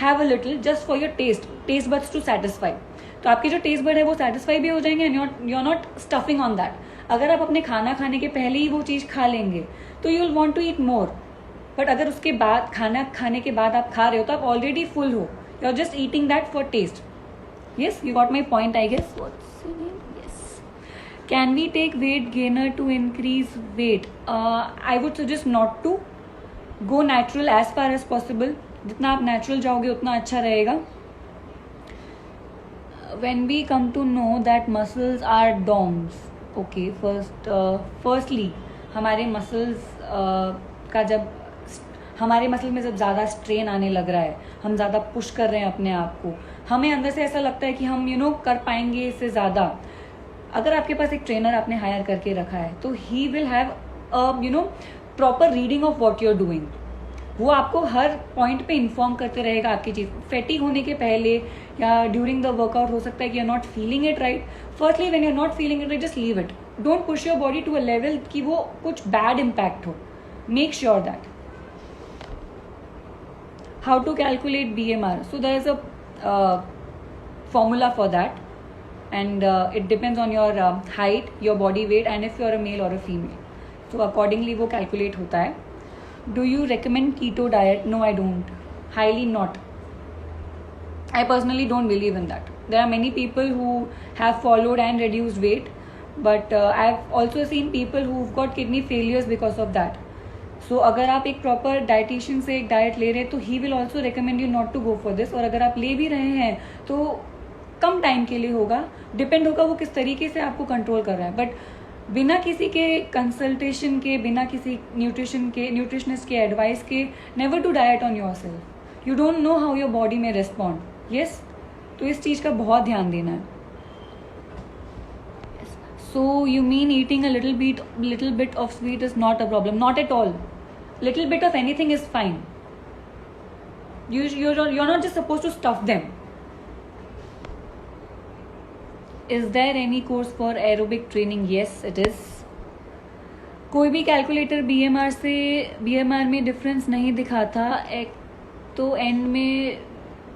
Have a little just for your taste buds to satisfy. तो आपके जो टेस्ट बड है वो सेटिस्फाई भी हो जाएंगे and you are not stuffing on that. अगर आप अपने खाना खाने के पहले ही वो चीज़ खा लेंगे तो you will want to eat more. But अगर उसके बाद, खाना खाने के बाद आप खा रहे हो तो आप ऑलरेडी फुल हो, you are just eating that for taste. Yes, you got my point, I guess. What's your name? Yes. Can we take weight gainer to increase weight? I would suggest not to. Go natural as far as possible. जितना आप natural जाओगे उतना अच्छा रहेगा. When we come to know that muscles are DOMs. Okay, firstly, हमारे muscles का जब हमारे मसल में जब ज़्यादा स्ट्रेन आने लग रहा है, हम ज़्यादा पुश कर रहे हैं अपने आप को, हमें अंदर से ऐसा लगता है कि हम कर पाएंगे इससे ज़्यादा. अगर आपके पास एक ट्रेनर आपने हायर करके रखा है तो he will have proper reading of what you are doing. वो आपको हर पॉइंट पे इन्फॉर्म करते रहेगा आपकी चीज़. फैटिग होने के पहले या ड्यूरिंग द वर्कआउट हो सकता है कि you are not feeling it right. Firstly when you are not feeling it right, just leave it. Don't push your body to a level कि वो कुछ बैड इम्पैक्ट हो. Make sure that. How to calculate BMR? So there is a formula for that, and it depends on your height, your body weight, and if you are a male or a female. So accordingly वो calculate होता है. Do you recommend keto diet? No, I don't. Highly not. I personally don't believe in that. There are many people who have followed and reduced weight, but I've also seen people who've got kidney failures because of that. सो अगर आप एक proper dietitian से एक diet ले रहे हैं तो he will also recommend you not to go for this. और अगर आप ले भी रहे हैं तो कम टाइम के लिए होगा, डिपेंड होगा वो किस तरीके से आपको कंट्रोल कर रहा है. बट बिना किसी के कंसल्टेशन के, बिना किसी न्यूट्रिशनिस्ट के एडवाइस के, never to diet on yourself. You don't know how your body में रिस्पॉन्ड. यस, तो इस चीज़ का बहुत ध्यान देना है. So you mean eating a little bit of sweet is not a problem? Not at all. Little bit of anything is fine. You're not just supposed to stuff them. Is there any course for aerobic training? Yes, it is. कोई भी calculator BMR में difference नहीं दिखाता. एक तो and में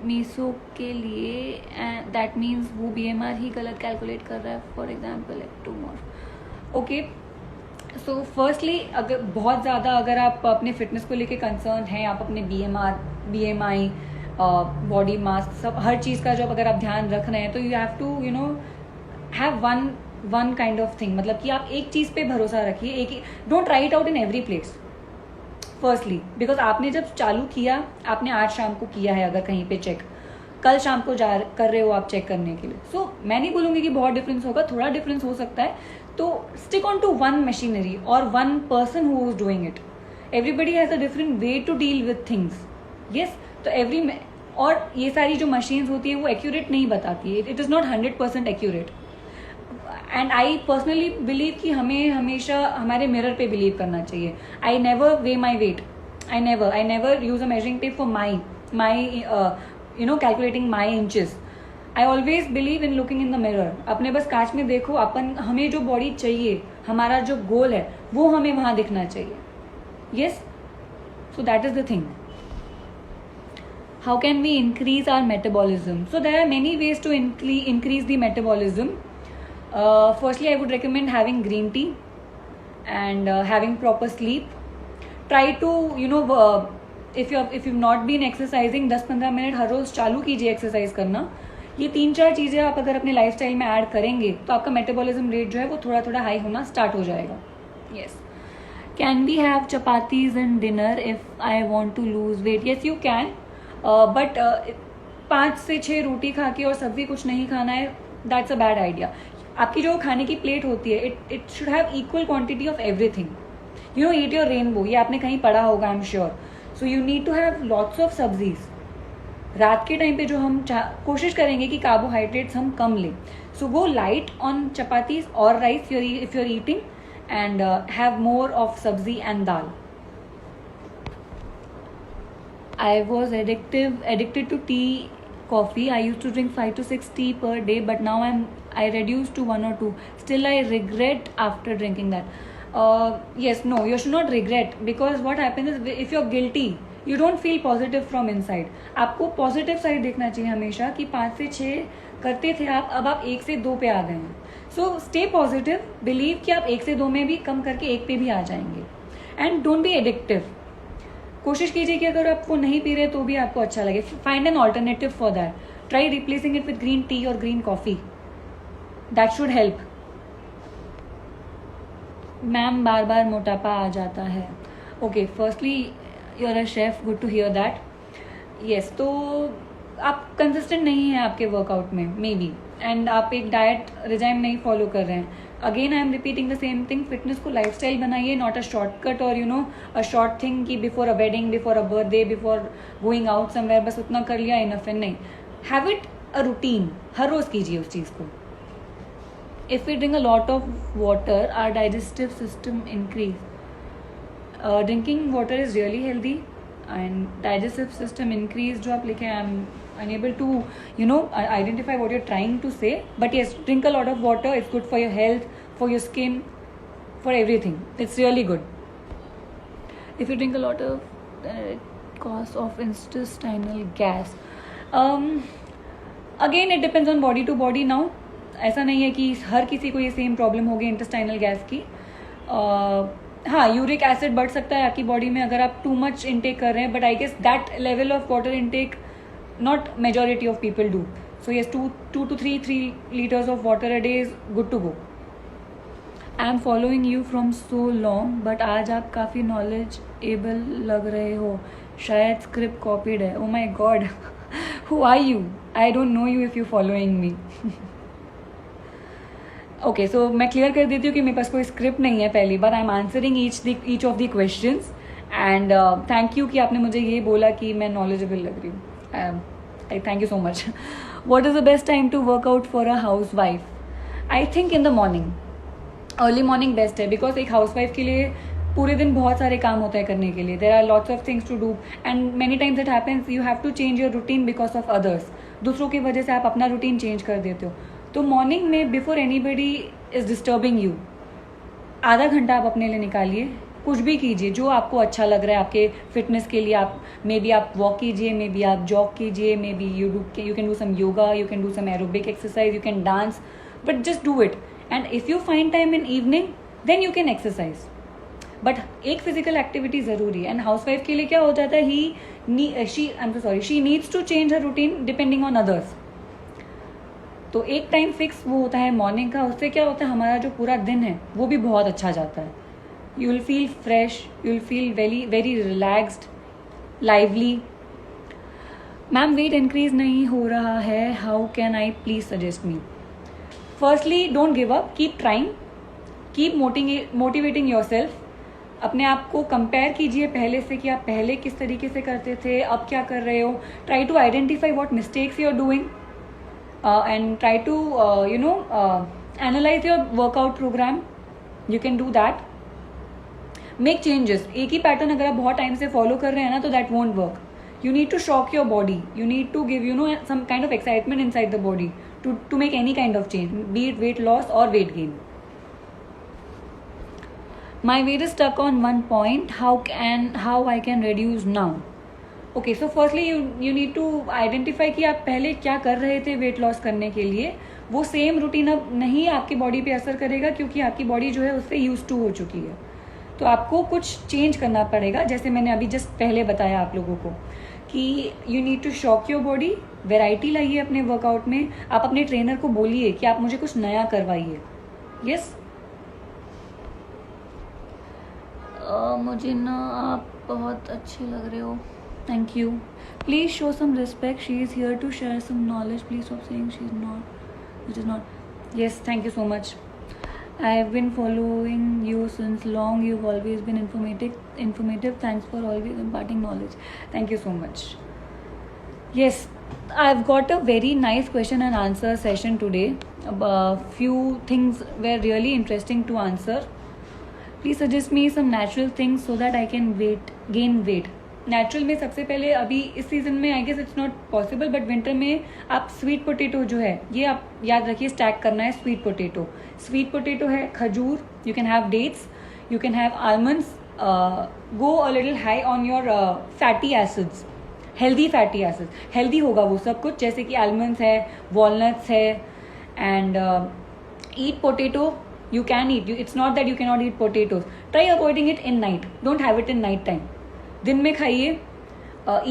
मीसो के लिए दैट मीन्स वो BMR ही गलत कैलकुलेट कर रहा है. For example to more. Okay, so firstly अगर बहुत ज़्यादा अगर आप अपने फिटनेस को लेके कंसर्न हैं, आप अपने BMI, बॉडी मास, सब हर चीज़ का जब अगर आप ध्यान रख रहे हैं तो you have to have one kind of thing. मतलब कि आप एक चीज़ पे भरोसा रखिए. एक don't try it out in every place. Firstly because आपने जब चालू किया, आपने आज शाम को किया है, अगर कहीं पे चेक कल शाम को कर रहे हो आप चेक करने के लिए. सो मैं नहीं बोलूँगी कि बहुत डिफरेंस होगा, थोड़ा डिफरेंस हो सकता है. तो stick on to one machinery और one person who is doing it. Everybody has a different way to deal with things. Yes, तो और ये सारी जो मशीन्स होती है वो एक्यूरेट नहीं बताती है, it is not 100% accurate. And I personally believe कि हमें हमेशा हमारे मिरर पे बिलीव करना चाहिए. I never way my weight, I never use a measuring tape for my calculating my inches. I always believe in looking in the mirror. अपने बस कांच में देखो, अपन हमें जो बॉडी चाहिए, हमारा जो गोल है वो हमें वहां दिखना चाहिए. Yes, so that is the thing. How can we increase our metabolism? So there are many ways to increase the metabolism. Firstly, I would recommend having green tea and having proper sleep. Try to if you've not been exercising 10-15 minute हर रोज चालू कीजिए exercise करना. ये 3-4 चीज़ें आप अगर अपने lifestyle में add करेंगे तो आपका मेटाबॉलिज्म रेट जो है वो थोड़ा थोड़ा हाई होना स्टार्ट हो जाएगा. Yes. Can we have chapatis in dinner if I want to lose weight? Yes you can, but 5 से 6 रोटी खा के और सब्जी कुछ नहीं खाना है, दैट्स अ बैड आइडिया. आपकी जो खाने की प्लेट होती है, it should have equal quantity of everything. Eat your rainbow, ये आपने कहीं पढ़ा होगा, I am sure. So you need to have lots of sabzis. रात के टाइम पे जो हम कोशिश करेंगे कि कार्बोहाइड्रेट्स हम कम लें. So go light on chapatis और rice if you are eating, and have more of sabzi and dal. I was addicted to tea, coffee. I used to drink 5 to 6 tea per day, but now I reduced to 1 or 2. Still, I regret after drinking that. Yes, no, you should not regret, because what happens is if you're guilty, you don't feel positive from inside. आपको positive side देखना चाहिए हमेशा कि 5 से 6 करते थे आप, अब आप 1 से 2 पे आ गए हैं. So stay positive, believe कि आप 1 से 2 में भी कम करके 1 पे भी आ जाएंगे. And don't be addictive. कोशिश कीजिए कि अगर आपको नहीं पी रहे तो भी आपको अच्छा लगे. Find an alternative for that. Try replacing it with green tea और green coffee. That should help. Ma'am बार बार मोटापा आ जाता है. Okay, firstly you are a chef, good to hear that. Yes, तो आप कंसिस्टेंट नहीं हैं आपके वर्कआउट में मे बी, एंड आप एक डाइट रिजाइम नहीं फॉलो कर रहे हैं. Again I am repeating the same thing. Fitness को लाइफस्टाइल बनाइए, नॉट अ शॉर्टकट और अ शॉर्ट थिंग कि before a wedding, before a birthday, before going out somewhere बस उतना कर लिया, इनफ है. नहीं, हैव इट अ रूटीन. हर रोज कीजिए उस चीज़ को. If we drink a lot of water, our digestive system increase. Drinking water is really healthy and digestive system increase जो आप लिखे, I am unable to identify what you're trying to say, but yes, drink a lot of water. It's good for your health, for your skin, for everything. It's really good. If you drink a lot of cause of intestinal gas, again it depends on body to body. now ऐसा नहीं है कि हर किसी को ये same problem होगी intestinal gas की. हाँ, यूरिक एसिड बढ़ सकता है आपकी बॉडी में अगर आप टू मच इनटेक कर रहे हैं, but I guess that level of water intake not majority of people do. So yes, 2 to 3 liters of water a day is good to go. I am following you from so long, but आज आप काफ़ी knowledgeable लग रहे हो. शायद script copied है. Oh my god. Who are you? I don't know you if you following me. Okay, so मैं clear कर देती हूँ कि मेरे पास कोई script नहीं है. पहली बार I am answering each of the questions, and thank you कि आपने मुझे ये बोला कि मैं knowledgeable लग रही हूँ. I thank you so much. What is the best time to work out for a housewife? I think in the morning. Early morning best है, because एक housewife के लिए पूरे दिन बहुत सारे काम होते हैं करने के लिए. There are lots of things to do, and many times it happens you have to change your routine because of others. दूसरों की वजह से आप अपना रूटीन चेंज कर देते हो. तो मॉर्निंग में before anybody is disturbing you, आधा घंटा आप अपने लिए निकालिए. कुछ भी कीजिए जो आपको अच्छा लग रहा है आपके फिटनेस के लिए. आप मे बी आप वॉक कीजिए, मे बी आप जॉग कीजिए, maybe you can do some yoga, you can do some aerobic exercise, you can dance, but just do it. And if you find time in evening then you can exercise. But एक physical activity जरूरी है. And housewife के लिए क्या हो जाता है, she needs to change her routine depending on others. तो एक टाइम फिक्स वो होता है मॉर्निंग का. उससे क्या होता है, हमारा जो पूरा दिन है वो भी बहुत अच्छा जाता है. You will feel fresh, you will feel very relaxed, lively. Ma'am, weight increase नहीं हो रहा है. How can I please suggest me? Firstly, don't give up. Keep trying. Keep motivating yourself. अपने आप को कंपेयर कीजिए पहले से कि आप पहले किस तरीके से करते थे, अब क्या कर रहे हो. Try to identify what mistakes you are doing and try to analyse your workout program. You can do that. Make changes. एक ही पैटर्न अगर आप बहुत टाइम से फॉलो कर रहे हैं ना तो that won't work. You need to shock your body. You need to give, some kind of excitement inside the body to make any kind of change, be it weight loss or weight gain. My weight is stuck on one point. How I can reduce now? Okay, so firstly you need to identify कि आप पहले क्या कर रहे थे weight loss करने के लिए. वो सेम रूटीन अब नहीं आपकी बॉडी पे असर करेगा क्योंकि आपकी बॉडी जो है उससे यूज टू हो चुकी है. तो आपको कुछ चेंज करना पड़ेगा. जैसे मैंने अभी जस्ट पहले बताया आप लोगों को कि you need to shock your body. Variety लाइए अपने वर्कआउट में. आप अपने ट्रेनर को बोलिए कि आप मुझे कुछ नया करवाइए. यस मुझे ना आप बहुत अच्छे लग रहे हो. Thank you. Please show some respect. She is here to share some knowledge. Please stop saying she is not. It is not. Yes thank you so much. I've been following you since long. You've always been informative. Thanks for always imparting knowledge. Thank you so much. Yes, I've got a very nice question and answer session today. Few things were really interesting to answer. Please suggest me some natural things so that I can gain weight. Natural में सबसे पहले अभी इस season में I guess it's not possible, but winter में आप sweet potato जो है ये आप याद रखिए स्टैक करना है. स्वीट पोटैटो है, खजूर, you can have dates, you can have almonds. Go a little high on your fatty acids, healthy fatty acids. Healthy होगा वो सब कुछ, जैसे कि आलमंड्स है, वॉलनट्स है. And eat potato. You can eat. It's not that you cannot eat potatoes. Try avoiding it in night. Don't have it in night time. दिन में खाइए.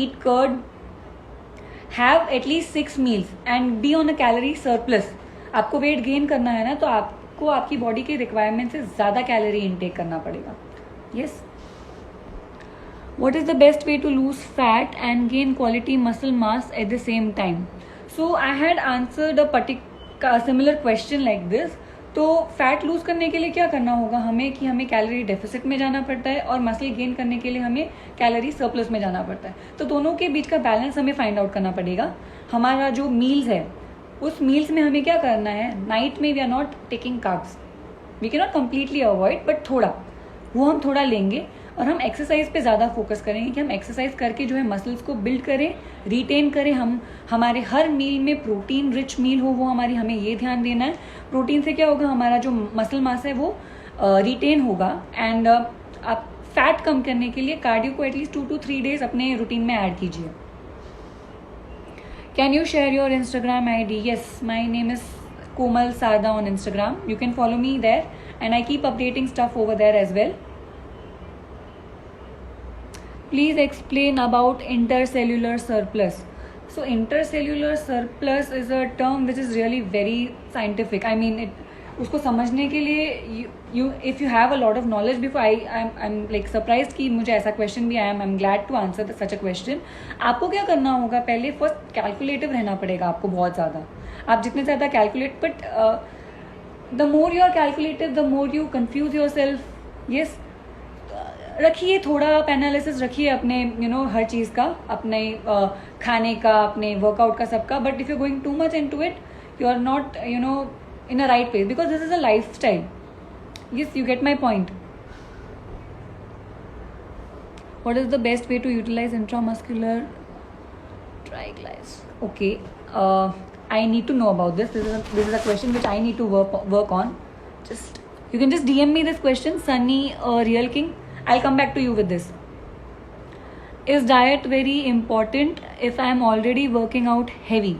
Eat curd. Have at least 6 meals and be on a calorie surplus. आपको weight gain करना है ना तो आपको आपकी बॉडी के रिक्वायरमेंट से ज़्यादा कैलोरी इनटेक करना पड़ेगा. Yes. What is the best way to lose fat and gain quality muscle mass at the same time? So I had answered a similar question like this. तो fat loose करने के लिए क्या करना होगा हमें कि हमें कैलोरी डेफिसिट में जाना पड़ता है और मसल गेन करने के लिए हमें कैलोरी सरप्लस में जाना पड़ता है. तो दोनों के बीच का बैलेंस हमें फाइंड आउट करना पड़ेगा. हमारा जो मील्स है उस मील्स में हमें क्या करना है. नाइट में we are not taking carbs. We can not completely avoid, but थोड़ा वो हम थोड़ा लेंगे. और हम एक्सरसाइज पे ज़्यादा फोकस करेंगे कि हम एक्सरसाइज करके जो है मसल्स को बिल्ड करें, रिटेन करें. हम हमारे हर मील में प्रोटीन रिच मील हो, वो हमें ये ध्यान देना है. प्रोटीन से क्या होगा, हमारा जो मसल मास है वो रिटेन होगा. एंड आप फैट कम करने के लिए कार्डियो को एटलीस्ट 2 to 3 days अपने रूटीन में ऐड कीजिए. Can you share your Instagram ID? Yes, my name is Komal Sarda on Instagram. You can follow me there and I keep updating stuff over there as well. Please explain about intercellular surplus. So intercellular surplus is a term which is really very scientific. I mean, उसको समझने के लिए if you have a lot of knowledge before, I'm like surprised कि मुझे ऐसा question भी आया. I'm glad to answer such a question. आपको क्या करना होगा, पहले फर्स्ट कैलकुलेटिव रहना पड़ेगा आपको बहुत ज़्यादा. आप जितने ज़्यादा calculate, but the more you are calculative the more you confuse yourself. Yes, रखिए थोड़ा आप एनालिसिस रखिए अपने हर चीज़ का, अपने खाने का, अपने वर्कआउट का, सबका. But if you going too much into it, you are not in a right place, because this is a lifestyle. Yes, you get my point. What is the best way to utilize intramuscular triglyce? Okay, I need to know about this. This is a question which I need to work on. Just you can just DM me this question, Sunny or Real King. I'll come back to you with this. Is diet very important if I am already working out heavy?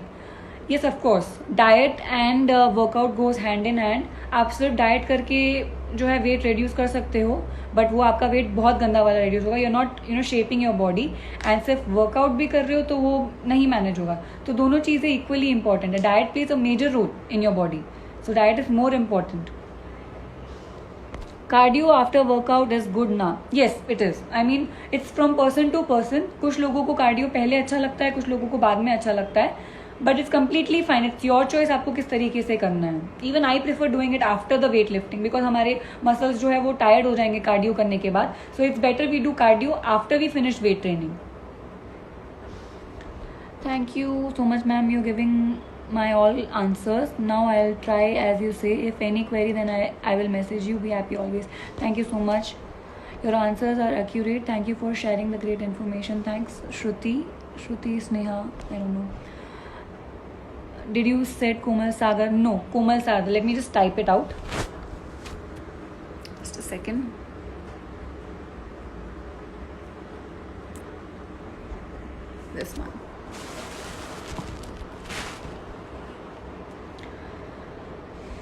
Yes, of course. Diet and workout goes hand in hand. आप सिर्फ diet करके जो है weight reduce कर सकते हो, but वो आपका वेट बहुत गंदा वाला रिड्यूस होगा. You are not shaping your body. And सिर्फ वर्कआउट भी कर रहे हो तो वो नहीं मैनेज होगा. तो दोनों चीज़ें इक्वली इंपॉर्टेंट है. Diet plays a major role in your body, so diet is more important. Cardio after workout is good ना? Yes, it is. I mean it's from person to person. कुछ लोगों को cardio पहले अच्छा लगता है, कुछ लोगों को बाद में अच्छा लगता है. But it's completely fine, it's your choice आपको किस तरीके से करना है. Even I prefer doing it after the weight lifting because हमारे मसल्स जो है वो टायर्ड हो जाएंगे कार्डियो करने के बाद. So it's better we do cardio after we finish weight training. Thank you so much ma'am, you giving my all answers. Now I'll try as you say. If any query then I will message you. Be happy always. Thank you so much. Your answers are accurate. Thank you for sharing the great information. Thanks Shruti Sneha, I don't know. Did you said Komal Sagar? No, Komal Sagar. Let me just type it out. Just a second. This one.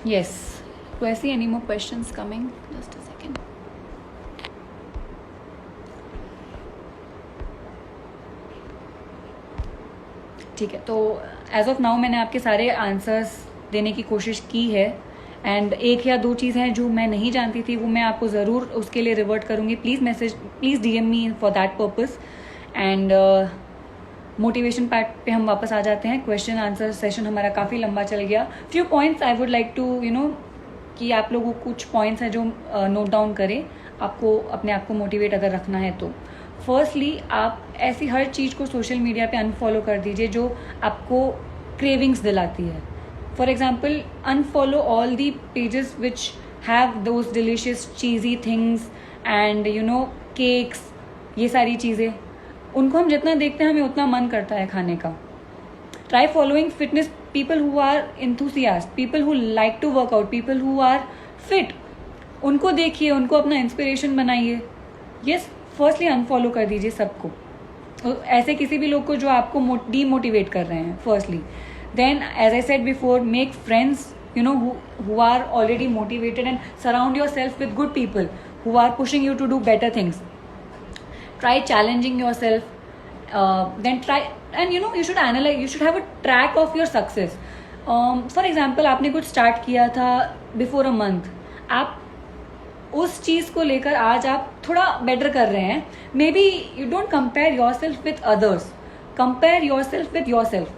Yes. Do I see any more questions coming? Just a second. ठीक है, तो as of now मैंने आपके सारे answers देने की कोशिश की है. एंड एक या दो चीज़ हैं जो मैं नहीं जानती थी, वो मैं आपको ज़रूर उसके लिए रिवर्ट करूँगी. Please DM me for that purpose. And motivation part पे हम वापस आ जाते हैं. क्वेश्चन आंसर सेशन हमारा काफ़ी लंबा चल गया. Few points I would like to कि आप लोगों को कुछ पॉइंट्स हैं जो नोट डाउन करें, आपको अपने आप को मोटिवेट अगर रखना है तो. फर्स्टली आप ऐसी हर चीज़ को सोशल मीडिया पे अनफॉलो कर दीजिए जो आपको क्रेविंग्स दिलाती है. For example unfollow all the pages which have those delicious cheesy things and cakes, ये सारी चीज़ें उनको हम जितना देखते हैं हमें उतना मन करता है खाने का. Try following fitness people who are enthusiast, people who like to work out, people who are fit. उनको देखिए, उनको अपना इंस्पिरेशन बनाइए. यस, फर्स्टली अनफॉलो कर दीजिए सबको, ऐसे किसी भी लोग को जो आपको डीमोटिवेट कर रहे हैं. Firstly then as I said before, make friends who are already motivated and surround yourself with good people who are pushing you to do better things. Try challenging yourself. Then try, and you should analyze, you should have a track of your success. For example, आपने कुछ start किया था before a month, आप उस चीज़ को लेकर आज आप थोड़ा बेटर कर रहे हैं. May be you don't compare your self with others, compare your self with your self.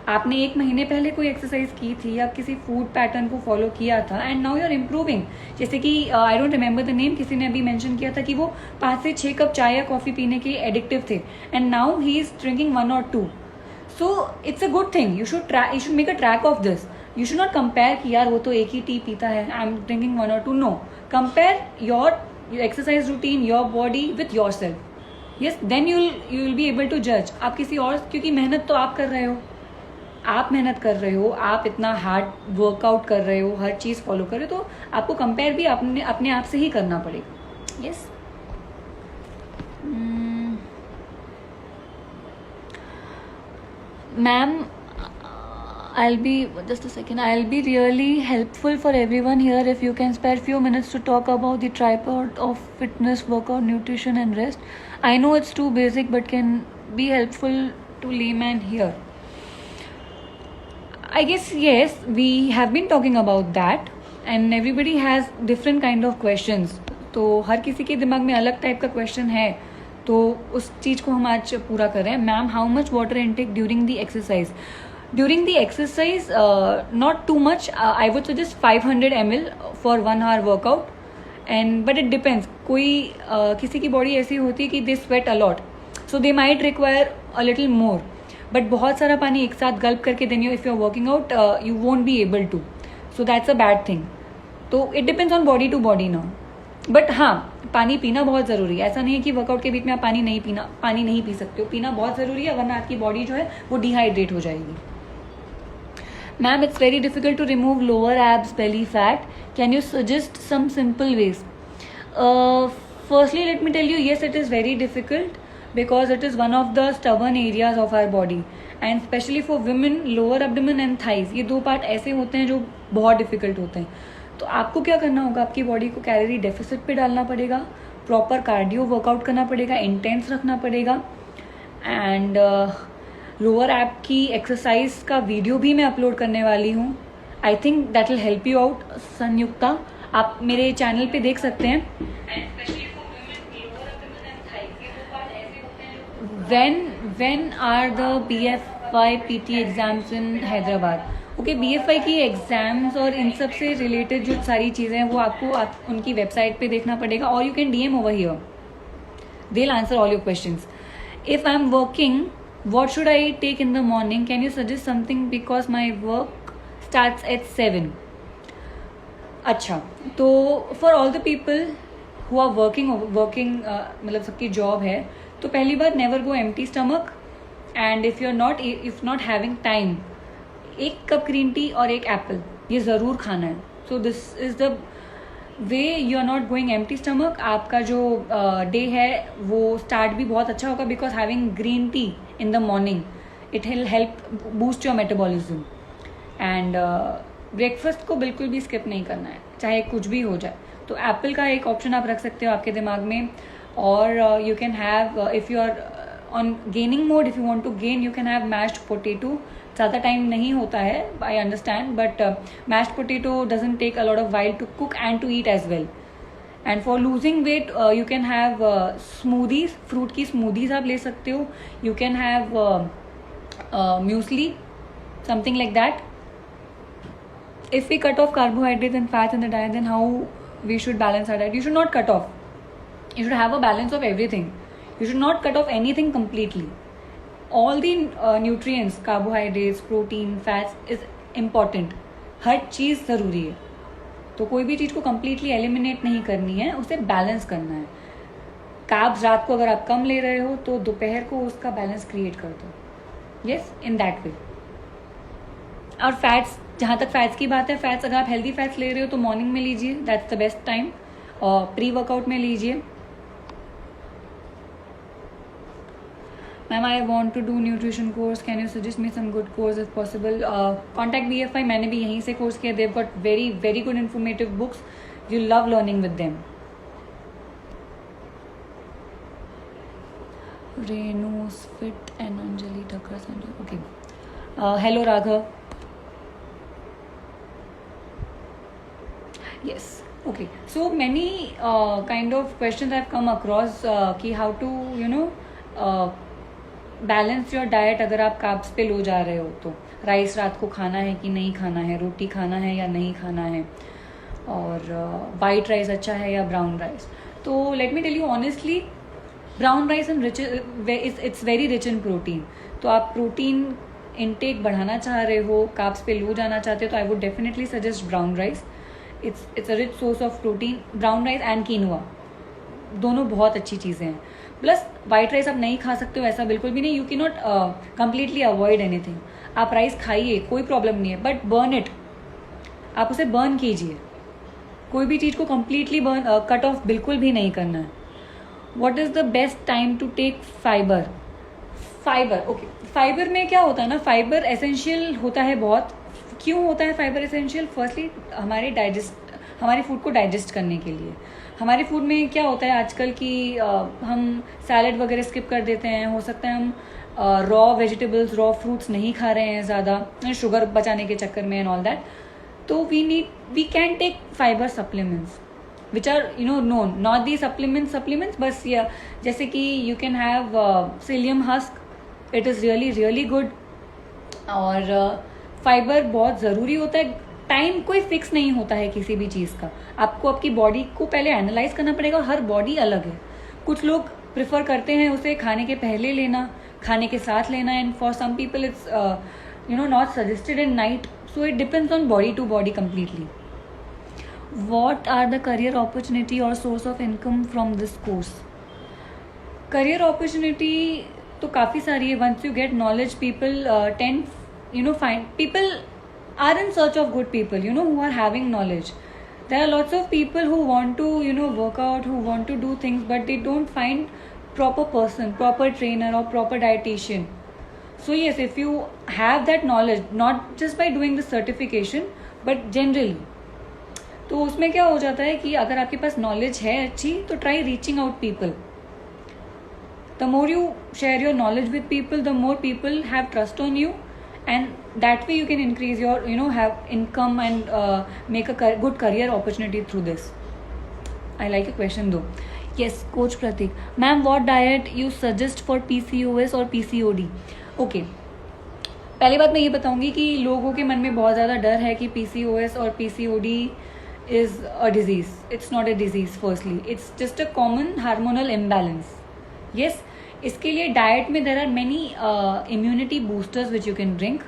आपने 1 महीने पहले कोई एक्सरसाइज की थी या किसी फूड पैटर्न को फॉलो किया था and now you are improving. जैसे कि I don't remember the name, किसी ने अभी मेंशन किया था कि वो 5 से 6 कप चाय या कॉफ़ी पीने के एडिक्टिव थे and now he is drinking 1 or 2. So it's a good thing. You should make a track of this. You should not compare कि यार वो तो एक ही टी पीता है, I am drinking 1 or 2. No, compare your exercise routine, your body with yourself. Yes, then you will be able to जज. आप किसी और, क्योंकि मेहनत तो आप कर रहे हो, आप मेहनत कर रहे हो, आप इतना हार्ड वर्कआउट कर रहे हो, हर चीज़ फॉलो कर रहे हो, तो आपको कंपेयर भी अपने आप से ही करना पड़ेगा. Yes. Ma'am, I'll be just a second. I'll be really helpful for everyone here if you can spare few minutes to talk about the tripod of fitness, workout, nutrition, and rest. I know it's too basic, but can be helpful to layman here. I guess yes, we have been talking about that, and everybody has different kind of questions. तो हर किसी के दिमाग में अलग type का question है, तो उस चीज़ को हम आज पूरा कर रहे हैं. Ma'am, how much water intake during the exercise? During the exercise, not too much. I would suggest 500 ml for 1 hour workout. But it depends. कोई किसी की बॉडी ऐसी होती है कि they sweat a lot, so they might require a little more. But बहुत सारा पानी एक साथ गल्प करके then if you're working out, you won't be able to. So that's a bad thing. तो it depends on body to body now. But हाँ, पानी पीना बहुत ज़रूरी है. ऐसा नहीं है कि वर्कआउट के बीच में आप पानी नहीं पी सकते हो. पीना बहुत ज़रूरी है, वरना आपकी बॉडी जो है वो डिहाइड्रेट हो जाएगी. Ma'am, it's very difficult to remove lower abs, belly fat. Can you suggest some simple ways? Firstly, let me tell you, yes, it is very difficult because it is one of the stubborn areas of our body. And especially for women, lower abdomen and thighs, ये 2 part ऐसे होते हैं जो बहुत difficult होते हैं. तो आपको क्या करना होगा, आपकी बॉडी को कैलोरी डेफिसिट पे डालना पड़ेगा, प्रॉपर कार्डियो वर्कआउट करना पड़ेगा, इंटेंस रखना पड़ेगा. एंड लोअर ऐप की एक्सरसाइज का वीडियो भी मैं अपलोड करने वाली हूँ. I think that will help you out. Sanyukta, आप मेरे चैनल पे देख सकते हैं. When are the BFI PT exams in Hyderabad. Okay, BFI की एग्जाम्स और इन सब से रिलेटेड जो सारी चीज़ें हैं वो आपको उनकी वेबसाइट पे देखना पड़ेगा, और you can DM over here. They'll answer all your questions. If I'm working, what should I take in the morning? Can you suggest something because my work starts at 7? अच्छा, तो for all the people who are working मतलब सबकी job है, तो पहली बार never go empty stomach. And if not having time, एक cup green tea और एक एप्पल ये ज़रूर खाना है. So this is the way you are not going empty stomach. आपका जो डे है वो स्टार्ट भी बहुत अच्छा होगा, because having green tea in the morning it will help boost your metabolism. And breakfast को बिल्कुल भी स्किप नहीं करना है, चाहे कुछ भी हो जाए. तो एप्पल का एक ऑप्शन आप रख सकते हो आपके दिमाग में. और you can have, if you are on gaining mode, if you want to gain, you can have mashed potato. ज़्यादा टाइम नहीं होता है, I understand, but mashed potato doesn't take a lot of while to cook and to eat as well. And for losing weight you can have smoothies, fruit की smoothies आप ले सकते हो. You can have muesli, something like that. If we cut off carbohydrates and fats in the diet, then how we should balance our diet? You should not cut off. You should have a balance of everything. You should not cut off anything completely. All the nutrients, carbohydrates, protein, fats is important. हर चीज़ ज़रूरी है. तो कोई भी चीज़ को completely eliminate नहीं करनी है, उसे balance करना है. Carbs रात को अगर आप कम ले रहे हो तो दोपहर को उसका balance create कर दो. Yes, in that way. और फैट्स, जहाँ तक फैट्स की बात है, फैट्स अगर आप हेल्दी फैट्स ले रहे हो तो मॉर्निंग में लीजिए, दैट्स द बेस्ट टाइम. और प्री वर्कआउट में लीजिए. Ma'am I want to do nutrition course, can you suggest me some good course if possible? Contact BFI. मैंने भी यहीं से कोर्स किया. They've got very very good informative books. You love learning with them. Renu fit and Anjali Thakkar Sanjay. Okay, hello Raghav. Yes. Okay. So many kind of questions I've come across कि how to balance your diet अगर आप carbs पे लो जा रहे हो तो. Rice रात को खाना है कि नहीं खाना है, रोटी खाना है या नहीं खाना है, और वाइट राइस अच्छा है या ब्राउन राइस. तो let me tell you honestly, brown rice and it's very rich in protein. तो आप प्रोटीन इनटेक बढ़ाना चाह रहे हो, कार्ब्स पे लो जाना चाहते हो, तो I would definitely suggest brown rice. It's a rich source of protein. Brown rice and quinoa दोनों बहुत अच्छी चीज़ें हैं. प्लस वाइट राइस आप नहीं खा सकते हो ऐसा बिल्कुल भी नहीं. You can not completely avoid anything. आप राइस खाइए, कोई प्रॉब्लम नहीं है, बट बर्न इट. आप उसे बर्न कीजिए. कोई भी चीज़ को कम्प्लीटली कट ऑफ बिल्कुल भी नहीं करना है. What is the best time to take fibre? Okay, fibre में क्या होता है ना, फाइबर एसेंशियल होता है बहुत. क्यों होता है फाइबर एसेंशियल? फर्स्टली हमारे फूड को डाइजेस्ट करने के लिए. हमारे फूड में क्या होता है आजकल कि हम सैलड वगैरह स्किप कर देते हैं. हो सकता है हम रॉ वेजिटेबल्स, रॉ फ्रूट्स नहीं खा रहे हैं ज़्यादा, शुगर बचाने के चक्कर में एंड ऑल दैट. तो we can take fibre supplements which are known, not the supplements, बस या जैसे कि you can have psyllium husk. It is really good. और फाइबर बहुत ज़रूरी होता है. टाइम कोई फिक्स नहीं होता है किसी भी चीज़ का. आपको आपकी बॉडी को पहले एनालाइज करना पड़ेगा. हर बॉडी अलग है. कुछ लोग प्रिफर करते हैं उसे खाने के पहले लेना, खाने के साथ लेना, and for some people it's not suggested in night. So it depends on body to body completely. What are the career opportunity और source of income from this course? Career opportunity तो काफ़ी सारी है. Once you get knowledge, people find people are in search of good people, who are having knowledge. There are lots of people who want to, work out, who want to do things, but they don't find proper person, proper trainer or proper dietitian. So yes, if you have that knowledge, not just by doing the certification, but generally, तो उसमें क्या हो जाता है कि अगर आपके पास knowledge है अच्छी, तो try reaching out people. The more you share your knowledge with people, the more people have trust on you. And that way you can increase your have income and make a good career opportunity through this. I like your question though. Yes, coach Pratik. Ma'am, what diet you suggest for PCOS or PCOD? Okay, पहली बात मैं ये बताऊंगी कि लोगों के मन में बहुत ज़्यादा डर है कि PCOS और PCOD is a disease. It's not a disease. Firstly it's just a common hormonal imbalance. Yes, इसके लिए डाइट में there are many immunity boosters which you can drink.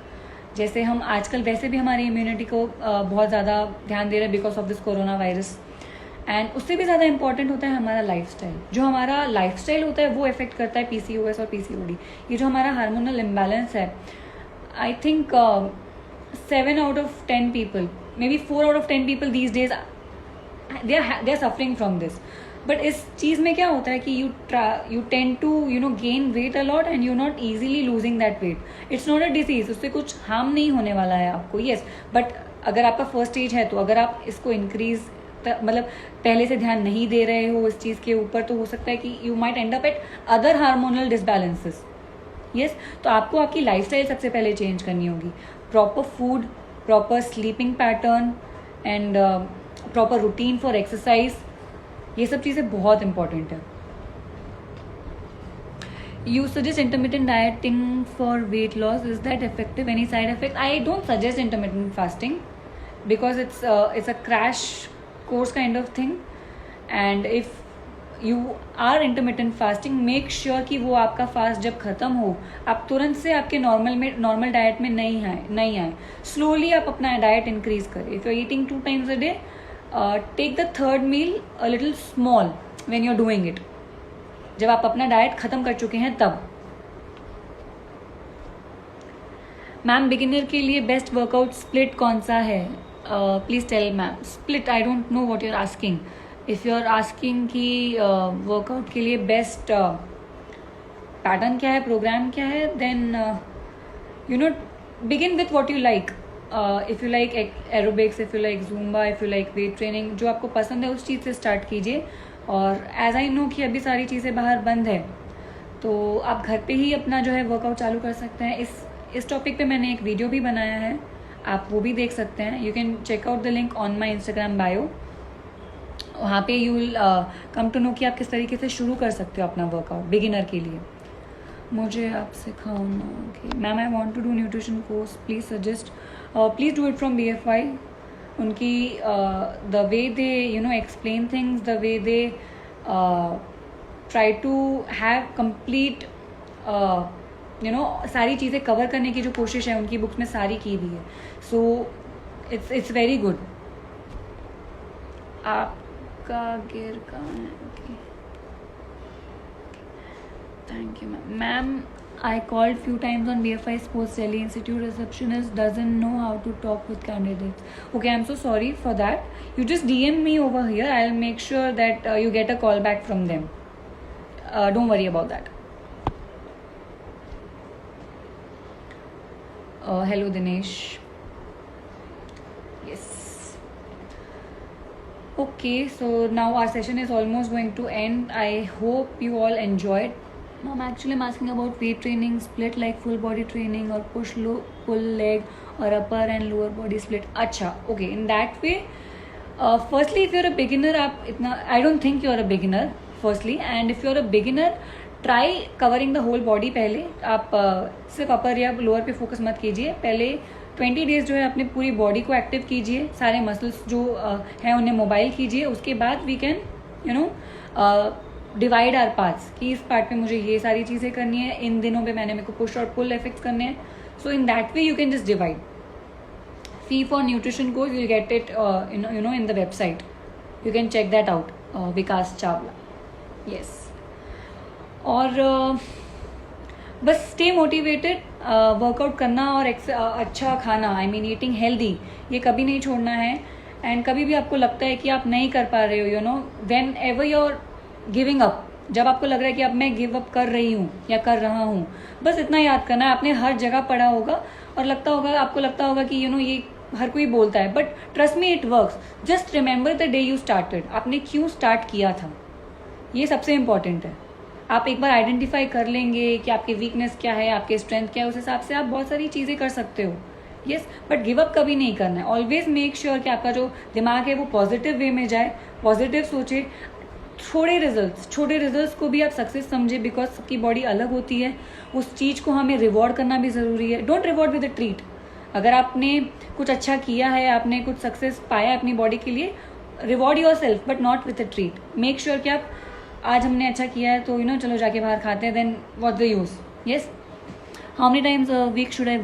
जैसे हम आजकल वैसे भी हमारी इम्यूनिटी को बहुत ज़्यादा ध्यान दे रहे हैं because of this corona virus. And उससे भी ज़्यादा इंपॉर्टेंट होता है हमारा लाइफस्टाइल. जो हमारा लाइफस्टाइल होता है वो इफेक्ट करता है PCOS और PCOD. ये जो हमारा हार्मोनल इम्बैलेंस है, I think 7 out of 10 people, maybe 4 out of 10 people these days, they are suffering from this. But इस चीज़ में क्या होता है कि you tend to gain weight a lot and you not easily losing that weight. It's not a disease. उससे कुछ harm नहीं होने वाला है आपको. येस, बट अगर आपका फर्स्ट स्टेज है तो अगर आप इसको इंक्रीज मतलब पहले से ध्यान नहीं दे रहे हो इस चीज़ के ऊपर, तो हो सकता है कि you might end up at other hormonal disbalances. Yes, तो आपको आपकी लाइफस्टाइल सबसे पहले चेंज करनी होगी. Proper food, proper sleeping pattern and proper routine for exercise, ये सब चीज़ें बहुत इंपॉर्टेंट है. You suggest intermittent dieting for weight loss. Is that effective? Any side effect? I don't suggest intermittent fasting because it's a crash course kind of thing. And if you are intermittent fasting, make sure कि वो आपका fast जब ख़त्म हो आप तुरंत से आपके नॉर्मल डाइट में नहीं आए. स्लोली आप अपना डाइट इंक्रीज करें. If you are eating 2 times a day, take the third meal a little small when you're doing it. जब आप अपना डाइट खत्म कर चुके हैं तब. मैम, बिगिनर के लिए बेस्ट वर्कआउट स्प्लिट कौन सा है? Please tell ma'am. Split, I don't know what you are asking. If you are asking कि वर्कआउट के लिए बेस्ट पैटर्न क्या है, प्रोग्राम क्या है, then begin with what you like. If you like aerobics, if you like Zumba, if you like weight training, जो आपको पसंद है उस चीज़ से स्टार्ट कीजिए. और एज आई नो कि अभी सारी चीज़ें बाहर बंद है, तो आप घर पे ही अपना जो है वर्कआउट चालू कर सकते हैं. इस टॉपिक पे मैंने एक वीडियो भी बनाया है, आप वो भी देख सकते हैं. You can check out the link on my Instagram bio. वहाँ पे you will come to know कि आप किस तरीके से शुरू कर सकते हो अपना वर्कआउट बिगिनर के लिए. मुझे आप सिखाओ ना. Okay ma'am, I want to do nutrition course, please suggest. Please do it from BFY. उनकी the way they explain things, the way they try to have complete सारी चीज़ें कवर करने की जो कोशिश है उनकी बुक्स में सारी की हुई है. So it's very good. आपका गियर कहाँ है? Okay, thank you ma'am. Ma'am, I called few times on BFI Sports Delhi Institute. Receptionist doesn't know how to talk with candidates. Okay, I'm so sorry for that. You just DM me over here. I'll make sure that you get a call back from them. Don't worry about that. Hello Dinesh. Yes. Okay, so now our session is almost going to end. I hope you all enjoyed. Mom, actually I'm asking about weight training split, like full body training or pull leg or upper and lower body split. अच्छा, okay, in that way, firstly if you're a beginner, आप इतना, I don't think you're a beginner firstly, and if you're a beginner, try covering the whole body. पहले आप सिर्फ अपर या lower पे focus मत कीजिए. पहले 20 days जो है अपने पूरी बॉडी को एक्टिव कीजिए, सारे मसल्स जो हैं उन्हें मोबाइल कीजिए. उसके बाद we can divide our parts कि इस पार्ट पे मुझे ये सारी चीज़ें करनी है, इन दिनों पे मेरे को पुश और पुल इफेक्ट्स करने हैं. So in that way you can just divide. Fee for nutrition course you get it in the website. You can check that out. Vikas Chawla. Yes. और बस स्टे मोटिवेटेड. वर्कआउट करना और अच्छा खाना, आई मीन ईटिंग हेल्दी, ये कभी नहीं छोड़ना है. एंड कभी भी आपको लगता है कि आप नहीं कर पा रहे हो, when ever your giving up, जब आपको लग रहा है कि अब मैं गिव अप कर रही हूँ या कर रहा हूँ, बस इतना याद करना है. आपने हर जगह पढ़ा होगा और आपको लगता होगा कि ये हर कोई बोलता है, but trust me it works. Just remember the day you started. आपने क्यों स्टार्ट किया था, ये सबसे इंपॉर्टेंट है. आप एक बार आइडेंटिफाई कर लेंगे कि आपकी वीकनेस क्या है, आपके स्ट्रेंथ क्या है, उस हिसाब से आप बहुत सारी चीज़ें कर सकते हो. यस, बट गिव अप कभी नहीं करना है. ऑलवेज मेक श्योर कि आपका जो दिमाग है वो पॉजिटिव वे में जाए, पॉजिटिव सोचे. छोटे रिजल्ट्स को भी आप सक्सेस समझे, बिकॉज सबकी बॉडी अलग होती है. उस चीज़ को हमें रिवॉर्ड करना भी ज़रूरी है. Don't reward with a treat. अगर आपने कुछ अच्छा किया है, आपने कुछ सक्सेस पाया है अपनी बॉडी के लिए, reward your self but not with a treat. Make sure कि आप आज हमने अच्छा किया है तो चलो जाके बाहर खाते हैं, then what the use. Yes, how many times a week should I